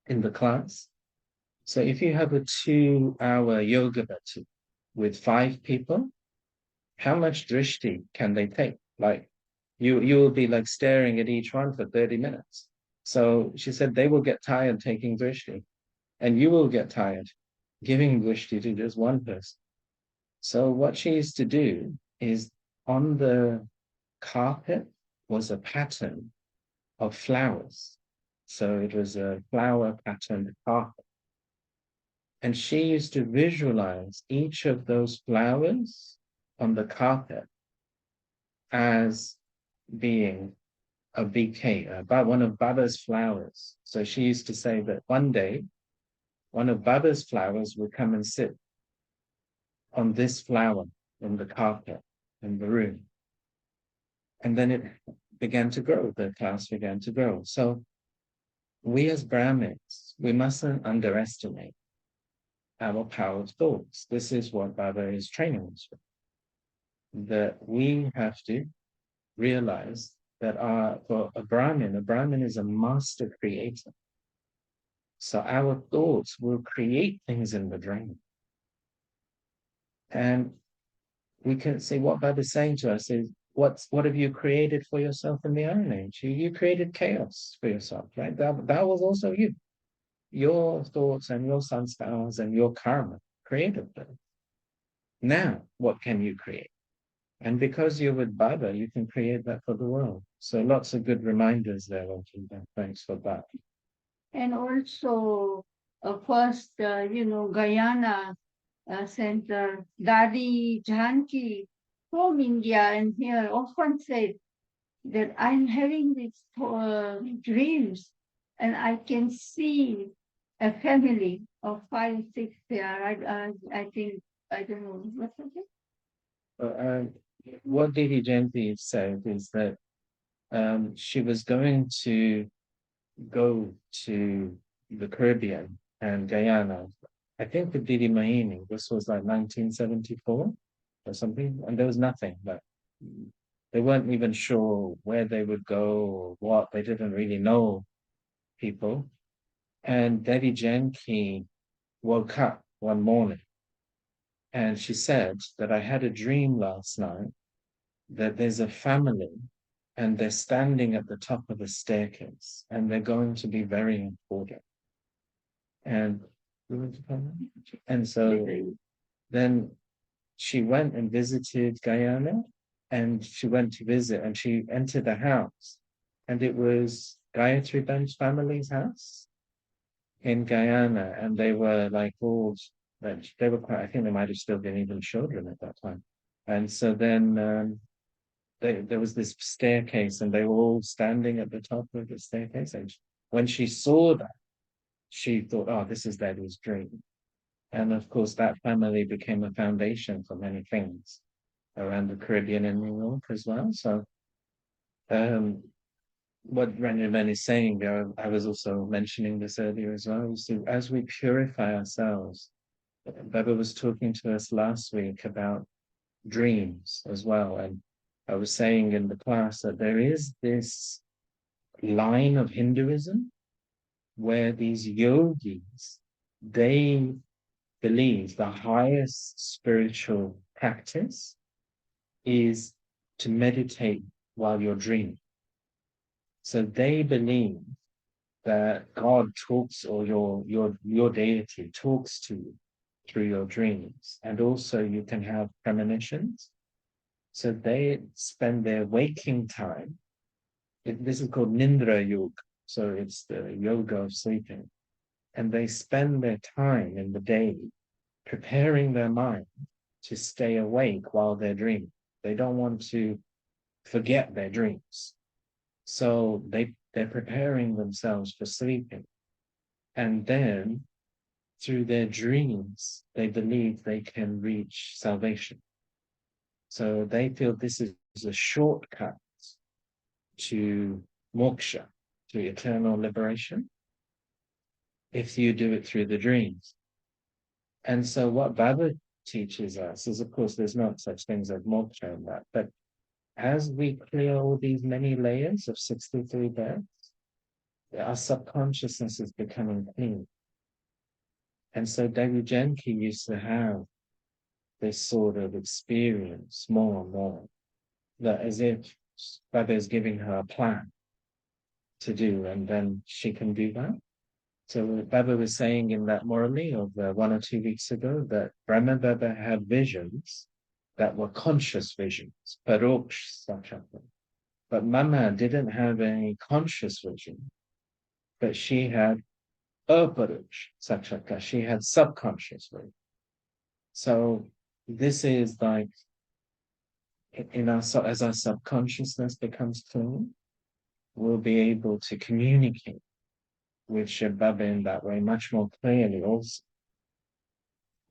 in the class. So if you have a 2 hour yoga bhatti with 5 people, how much drishti can they take? Like you will be like staring at each one for 30 minutes. So she said they will get tired taking drishti, and you will get tired giving drishti to just one person. So what she used to do is on the carpet was a pattern of flowers. So it was a flower patterned carpet. And she used to visualize each of those flowers on the carpet as being a bouquet, about one of Baba's flowers. So she used to say that one day, one of Baba's flowers would come and sit on this flower in the carpet in the room. And then it began to grow, the class began to grow. So we as Brahmins, we mustn't underestimate our power of thoughts. This is what Baba is training us with. That we have to realize that for a Brahmin is a master creator. So our thoughts will create things in the dream. And we can see what Baba is saying to us is, what have you created for yourself in the Iron Age? You created chaos for yourself, right? That was also you. Your thoughts and your sanskars and your karma created them. Now, what can you create? And because you're with Baba, you can create that for the world. So lots of good reminders there, Wajida. Thanks for that. And also, first, Guyana Center, Daddy Janki from India and here often said that I'm having these dreams and I can see a family of 5, 6 there. I think, I don't know, what's it? What Didi Jayanti said is that she was going to go to the Caribbean and Guyana. I think with Didi Mahini, this was like 1974 or something, and there was nothing. But they weren't even sure where they would go or what. They didn't really know people. And Devi Janki woke up one morning and she said that I had a dream last night that there's a family and they're standing at the top of a staircase and they're going to be very important. And so then she went and visited Guyana, and she went to visit and she entered the house, and it was Gayatri Ben's family's house in Guyana, and they were like all, they were quite, I think they might have still been even children at that time. And so then there was this staircase and they were all standing at the top of the staircase. And when she saw that, she thought, oh, this is Daddy's dream. And of course, that family became a foundation for many things around the Caribbean and New York as well. So what Ranjaman is saying, I was also mentioning this earlier as well, is to, as we purify ourselves, Baba was talking to us last week about dreams as well. And I was saying in the class that there is this line of Hinduism where these yogis, they believe the highest spiritual practice is to meditate while you're dreaming. So they believe that God talks, or your deity talks to you through your dreams, and also you can have premonitions. So they spend their waking time. This is called Nindra Yoga. So it's the yoga of sleeping. And they spend their time in the day preparing their mind to stay awake while they're dreaming. They don't want to forget their dreams. So they're preparing themselves for sleeping. And then through their dreams, they believe they can reach salvation. So they feel this is a shortcut to moksha, to eternal liberation. if you do it through the dreams. And so what Baba teaches us is, of course, there's not such things as moksha in that, but as we clear all these many layers of 63 births, our subconsciousness is becoming clean. And so Devi Janki used to have this sort of experience more and more, that as if Baba is giving her a plan to do, and then she can do that. So Baba was saying in that Murali of 1 or 2 weeks ago that Brahma Baba had visions that were conscious visions, paroksh sakshatra. But Mama didn't have any conscious vision, but she had aparoksh sakshatra. She had subconscious vision. So this is like in our, as our subconsciousness becomes clean, we'll be able to communicate with Shiv Baba in that way much more clearly also.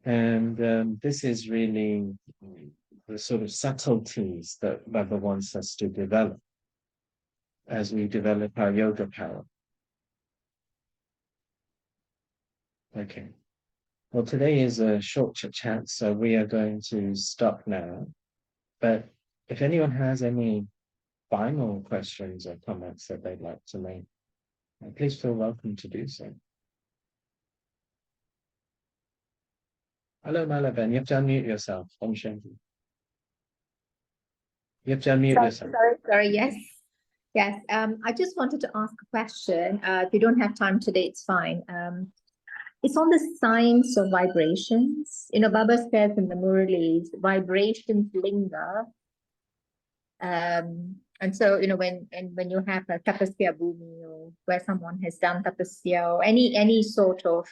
And this is really the sort of subtleties that Baba wants us to develop as we develop our yoga power. Okay. Well, today is a short chit chat, so we are going to stop now. But if anyone has any final questions or comments that they'd like to make, please feel welcome to do so. Hello, Malaben. You have to unmute yourself. Om Shanti. You have to unmute yourself. Sorry, yes. Yes, I just wanted to ask a question. If you don't have time today, it's fine. It's on the science of vibrations. You know, Baba says in the Muralis, vibrations linger. And so, you know, when you have a tapasya bhumi, or where someone has done tapasya, or any sort of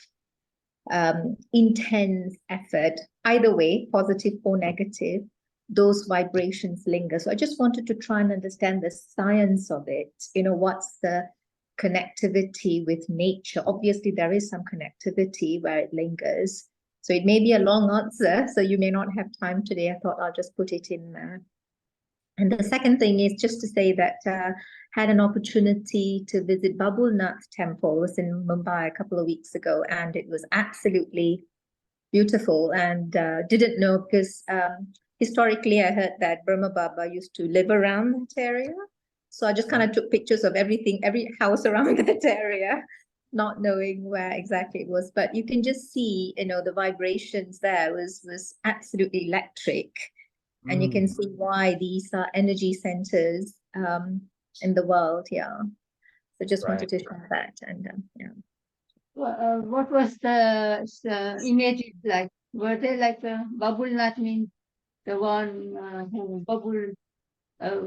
intense effort, either way, positive or negative, those vibrations linger. So I just wanted to try and understand the science of it. You know, what's the connectivity with nature? Obviously, there is some connectivity where it lingers. So it may be a long answer, so you may not have time today. I thought I'll just put it in there. And the second thing is just to say that had an opportunity to visit Babulnath Temple. It was in Mumbai a couple of weeks ago, and it was absolutely beautiful. And didn't know because historically I heard that Brahma Baba used to live around that area. So I just kind of took pictures of everything, every house around that area, not knowing where exactly it was. But you can just see, you know, the vibrations there was absolutely electric. And you can see why these are energy centers in the world. Yeah. So just wanted to share that. And yeah. What was the images like? Were they like Babulnath means the one who bubble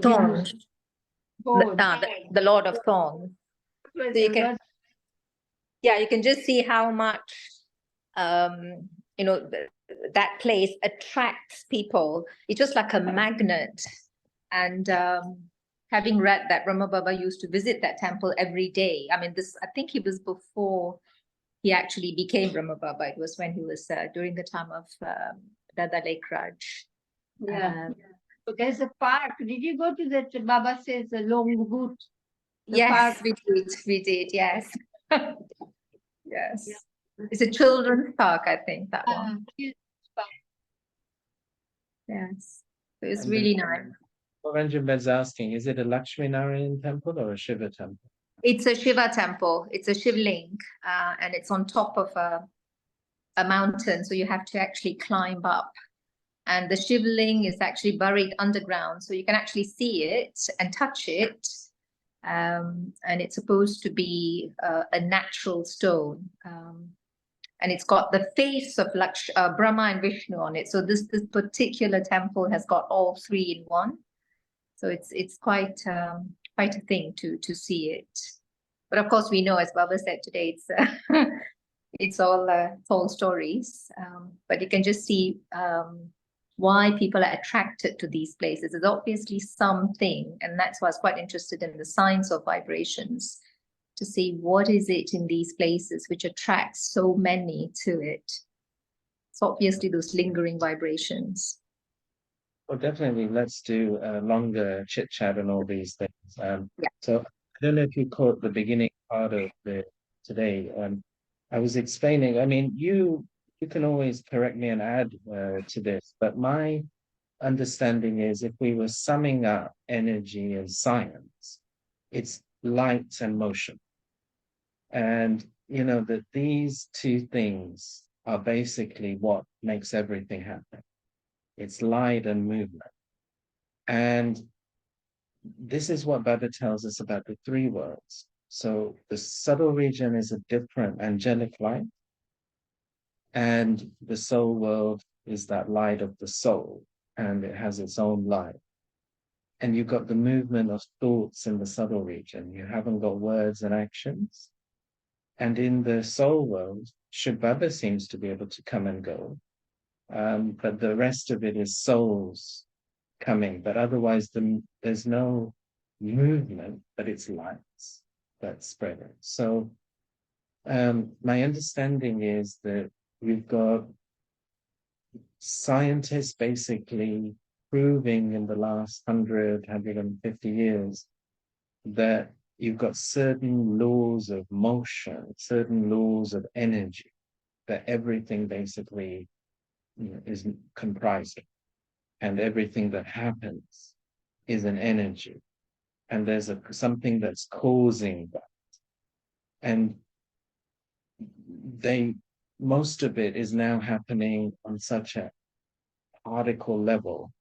Thorns. The Lord of Thorns. So you can, yeah, you can just see how much you know, that place attracts people. It's just like a magnet. And having read that Brahma Baba used to visit that temple every day. I mean, I think it was before he actually became Brahma Baba. It was when he was during the time of Dada Lake Raj. Yeah. So there's a park. Did you go to that? Baba says the Long Boot. Yes, park? We did, yes. Yes. Yeah. It's a children's park, I think, that one. Yes. It was really nice. Ranjan is asking, is it a Lakshmi Narayan temple or a Shiva temple? It's a Shiva temple. It's a Shivling, and it's on top of a mountain. So you have to actually climb up. And the Shivling is actually buried underground. So you can actually see it and touch it. And it's supposed to be a natural stone. And it's got the face of Brahma and Vishnu on it. So this particular temple has got all three in one. So it's quite a thing to see it. But of course, we know, as Baba said today, it's all stories. But you can just see why people are attracted to these places. There's obviously something, and that's why I was quite interested in the science of vibrations, to see what is it in these places which attracts so many to it. It's obviously those lingering vibrations. Well, definitely, let's do a longer chit chat and all these things. Yeah. So I don't know if you caught the beginning part of today. I was explaining, I mean, you can always correct me and add to this, but my understanding is if we were summing up energy and science, it's light and motion. And you know that these two things are basically what makes everything happen. It's light and movement. And this is what Baba tells us about the three worlds. So the subtle region is a different angelic light, and the soul world is that light of the soul, and it has its own light. And you've got the movement of thoughts in the subtle region. You haven't got words and actions. And in the soul world, Shubhaba seems to be able to come and go. But the rest of it is souls coming. But otherwise, there's no movement, but it's lights that's spreading. So my understanding is that we've got scientists basically proving in the last 150 years that you've got certain laws of motion, certain laws of energy that everything basically is comprised of. And everything that happens is an energy. And there's something that's causing that. And most of it is now happening on such a particle level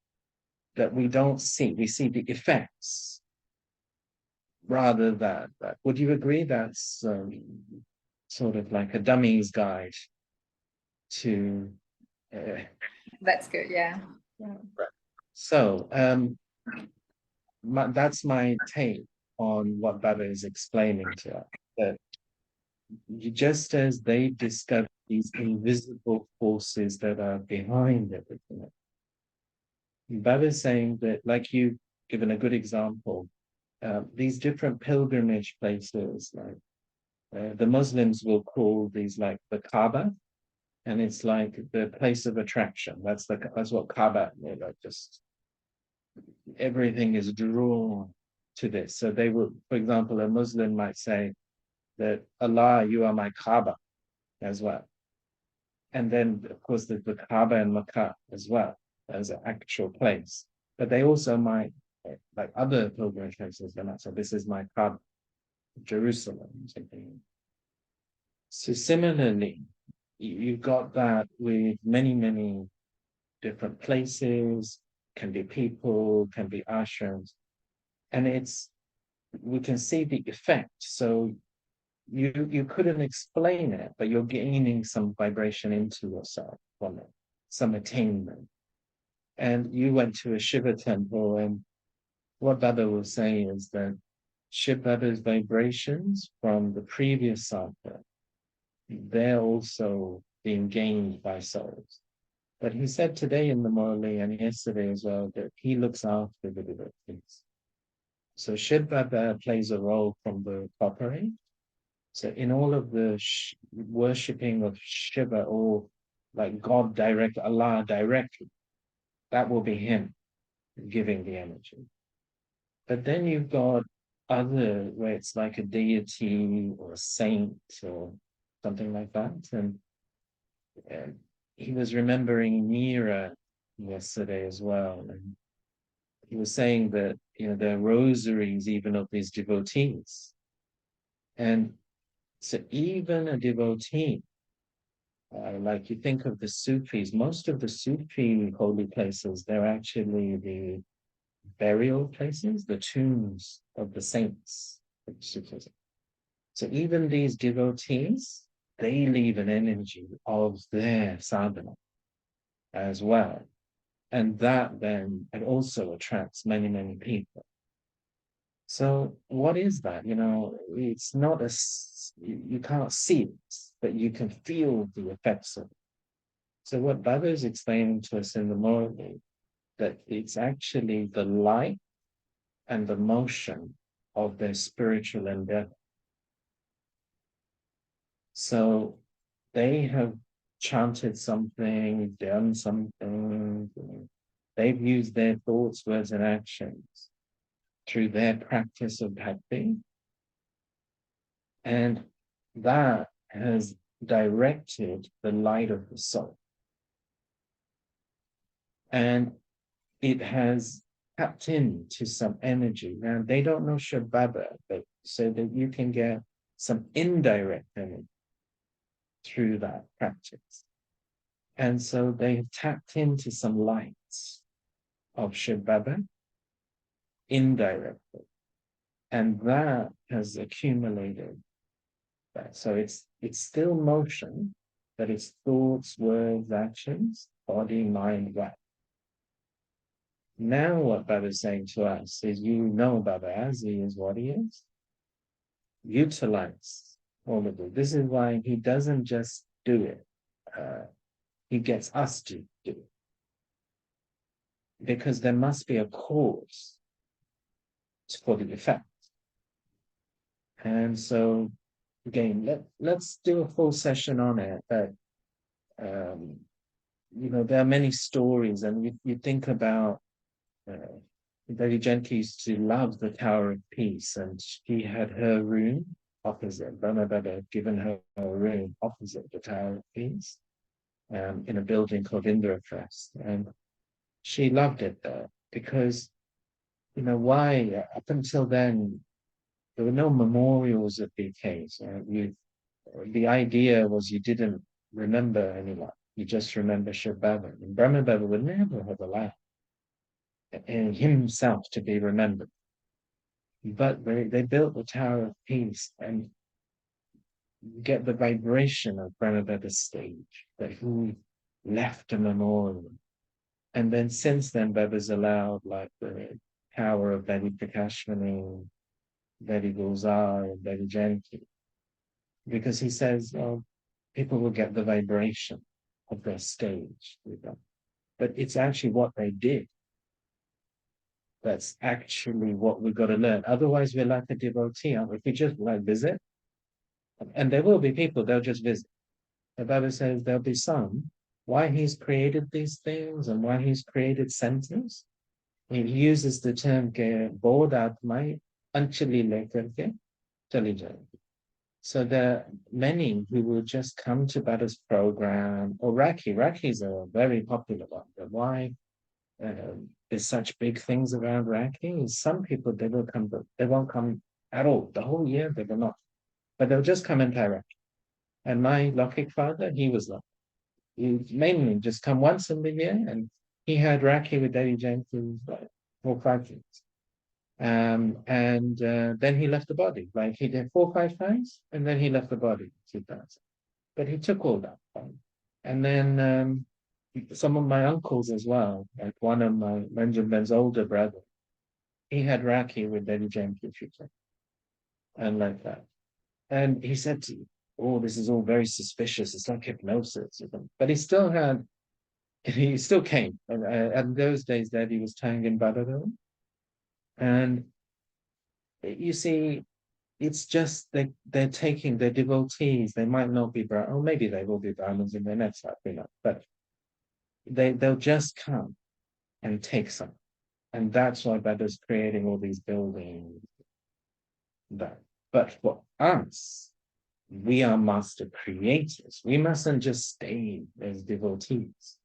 that we don't see. We see the effects rather than that. Would you agree that's sort of like a dummy's guide to... That's good, yeah. So that's my take on what Baba is explaining to us. That just as they discovered these invisible forces that are behind everything, Baba is saying that, like you've given a good example, these different pilgrimage places, like the Muslims will call these like the Kaaba, and it's like the place of attraction. That's what Kaaba, just everything is drawn to this. So they will, for example, a Muslim might say that Allah, you are my Kaaba as well. And then, of course, there's the Kaaba and Makkah as well as an actual place. But they also might, like other pilgrimage places, they might say, this is my Kaaba, Jerusalem, something. So similarly, you've got that with many, many different places, can be people, can be ashrams. And we can see the effect. So you couldn't explain it, but you're gaining some vibration into yourself from it, some attainment. And you went to a Shiva temple, and what Baba was saying is that Shiva Baba's vibrations from the previous cycle, they're also being gained by souls. But he said today in the Morley and yesterday as well that he looks after the devotees. So Shiva Baba plays a role from the copper age. So in all of the worshipping of Shiva, or like God direct, Allah directly, that will be him giving the energy. But then you've got other where it's like a deity or a saint or something like that. And he was remembering Mira yesterday as well. And he was saying that, there are rosaries even of these devotees. And so even a devotee, like you think of the Sufis, most of the Sufi holy places, they're actually the burial places, the tombs of the saints of Sufism. So even these devotees, they leave an energy of their sadhana as well. And that then, it also attracts many, many people. So what is that? It's not you can't see it, but you can feel the effects of it. So what Baba is explaining to us in the morning, that it's actually the light and the motion of their spiritual endeavor. So they have chanted something, done something, they've used their thoughts, words, and actions through their practice of bhakti. And that has directed the light of the soul. And it has tapped into some energy. Now, they don't know Shababa, but so that you can get some indirect energy through that practice. And so they tapped into some lights of Shababa indirectly. And that has accumulated. So it's still motion, but it's thoughts, words, actions, body, mind, right. Now what Baba's saying to us is, you know Baba as he is what he is. Utilize all of it. This is why he doesn't just do it. He gets us to do it. Because there must be a cause for the effect. And so, again, let's do a full session on it. But, there are many stories, and you think about Lady Genki used to love the Tower of Peace, and she had her room opposite. Brahma Baba had given her a room opposite the Tower of Peace, in a building called Indraprastha. And she loved it there because, why? Up until then, there were no memorials of the case. The idea was you didn't remember anyone. You just remember Shiv Baba. And Brahma Baba would never have allowed himself to be remembered. But they built the Tower of Peace, and you get the vibration of Brahma Baba's stage, that he left a memorial. And then since then, Baba's allowed like the Tower of Lady Prakashmani, Lady Gulzar, and Lady Janki, because he says, people will get the vibration of their stage with them. But it's actually what they did. That's actually what we've got to learn. Otherwise, we're like a devotee, aren't we? If we just like visit, and there will be people, they'll just visit. The Bible says there'll be some, why he's created these things and why he's created centers. He uses the term bod atma anchali lekarke chali jaye. So there are many who will just come to Bada's program, or Raki. Raki's a very popular one. But why there's such big things around Raki? Some people, they will come, but they won't come at all. The whole year, they will not. But they'll just come and pay Raki. And my Lokik father, he was like, he mainly just come once in the year, and he had Raki with Daddy James for like 4 or 5 years. And then he left the body. Like he did 4 or 5 times, and then he left the body 2 times. But he took all that. And then some of my uncles as well, like one of my Benjamin's older brother, he had Raki with Daddy James Future, and like that. And he said to me, "Oh, this is all very suspicious. It's like hypnosis." But he still came. And those days, Daddy was tying in Badadam. And you see, it's just they're taking their devotees. They might not be Brahmins, or maybe they will be Brahmins in their next life, but they'll just come and take some. And that's why Bada's creating all these buildings. But for us, we are master creators. We mustn't just stay as devotees.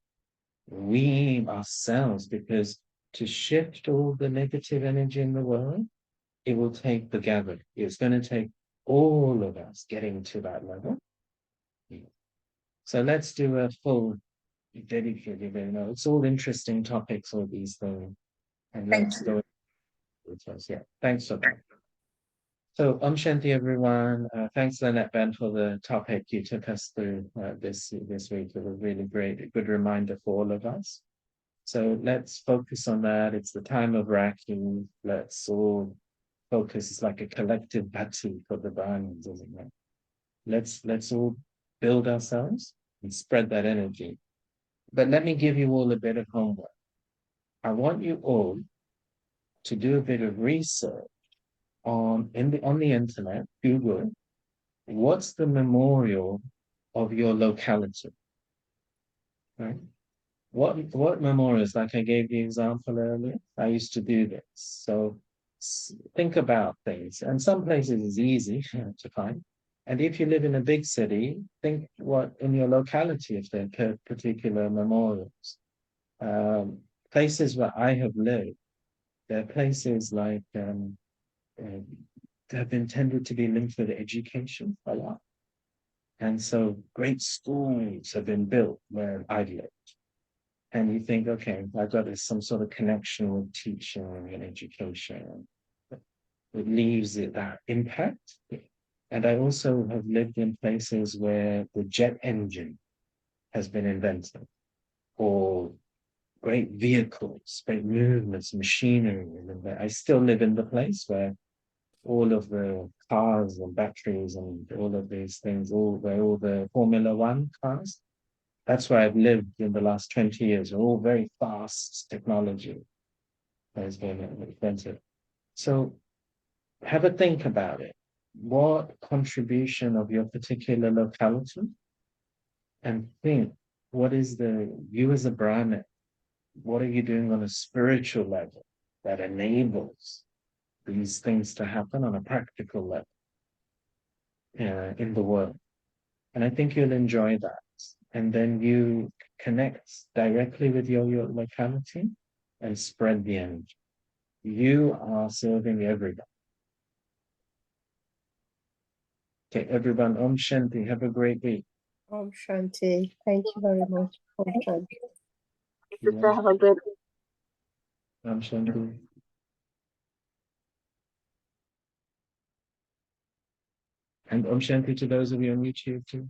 We ourselves, because to shift all the negative energy in the world, it will take the gathering. It's going to take all of us getting to that level. So let's do a full dedicated, it's all interesting topics, all these things. And let's go. Yeah, thanks for that. So, Shanti, everyone. Thanks, Lynette Ben, for the topic you took us through this week. It was really great, a good reminder for all of us. So let's focus on that. It's the time of Raki. Let's all focus. It's like a collective bhakti for the Brahmins, isn't it? Let's all build ourselves and spread that energy. But let me give you all a bit of homework. I want you all to do a bit of research on the internet, Google, what's the memorial of your locality? Right? What memorials? Like I gave the example earlier, I used to do this. So think about things, and some places is easy to find, And if you live in a big city, think what in your locality, if there are particular memorials. Places where I have lived, there are places like uh, have been tended to be linked with education a lot. And so great schools have been built where I've lived. And you think, okay, I've got some sort of connection with teaching and education. It leaves it that impact. And I also have lived in places where the jet engine has been invented, or great vehicles, great movements, machinery. And I still live in the place where all of the cars and batteries and all of these things, all the Formula One cars. That's where I've lived in the last 20 years. All very fast technology has been invented. So have a think about it. What contribution of your particular locality? And think, what is you as a Brahmin, what are you doing on a spiritual level that enables these things to happen on a practical level in the world? And I think you'll enjoy that. And then you connect directly with your locality and spread the energy. You are serving everybody. Okay, everyone, Om Shanti. Have a great week. Om Shanti. Thank you very much. Om Shanti. Sister, have a great Om Shanti. And Om Shanti to those of you on YouTube too.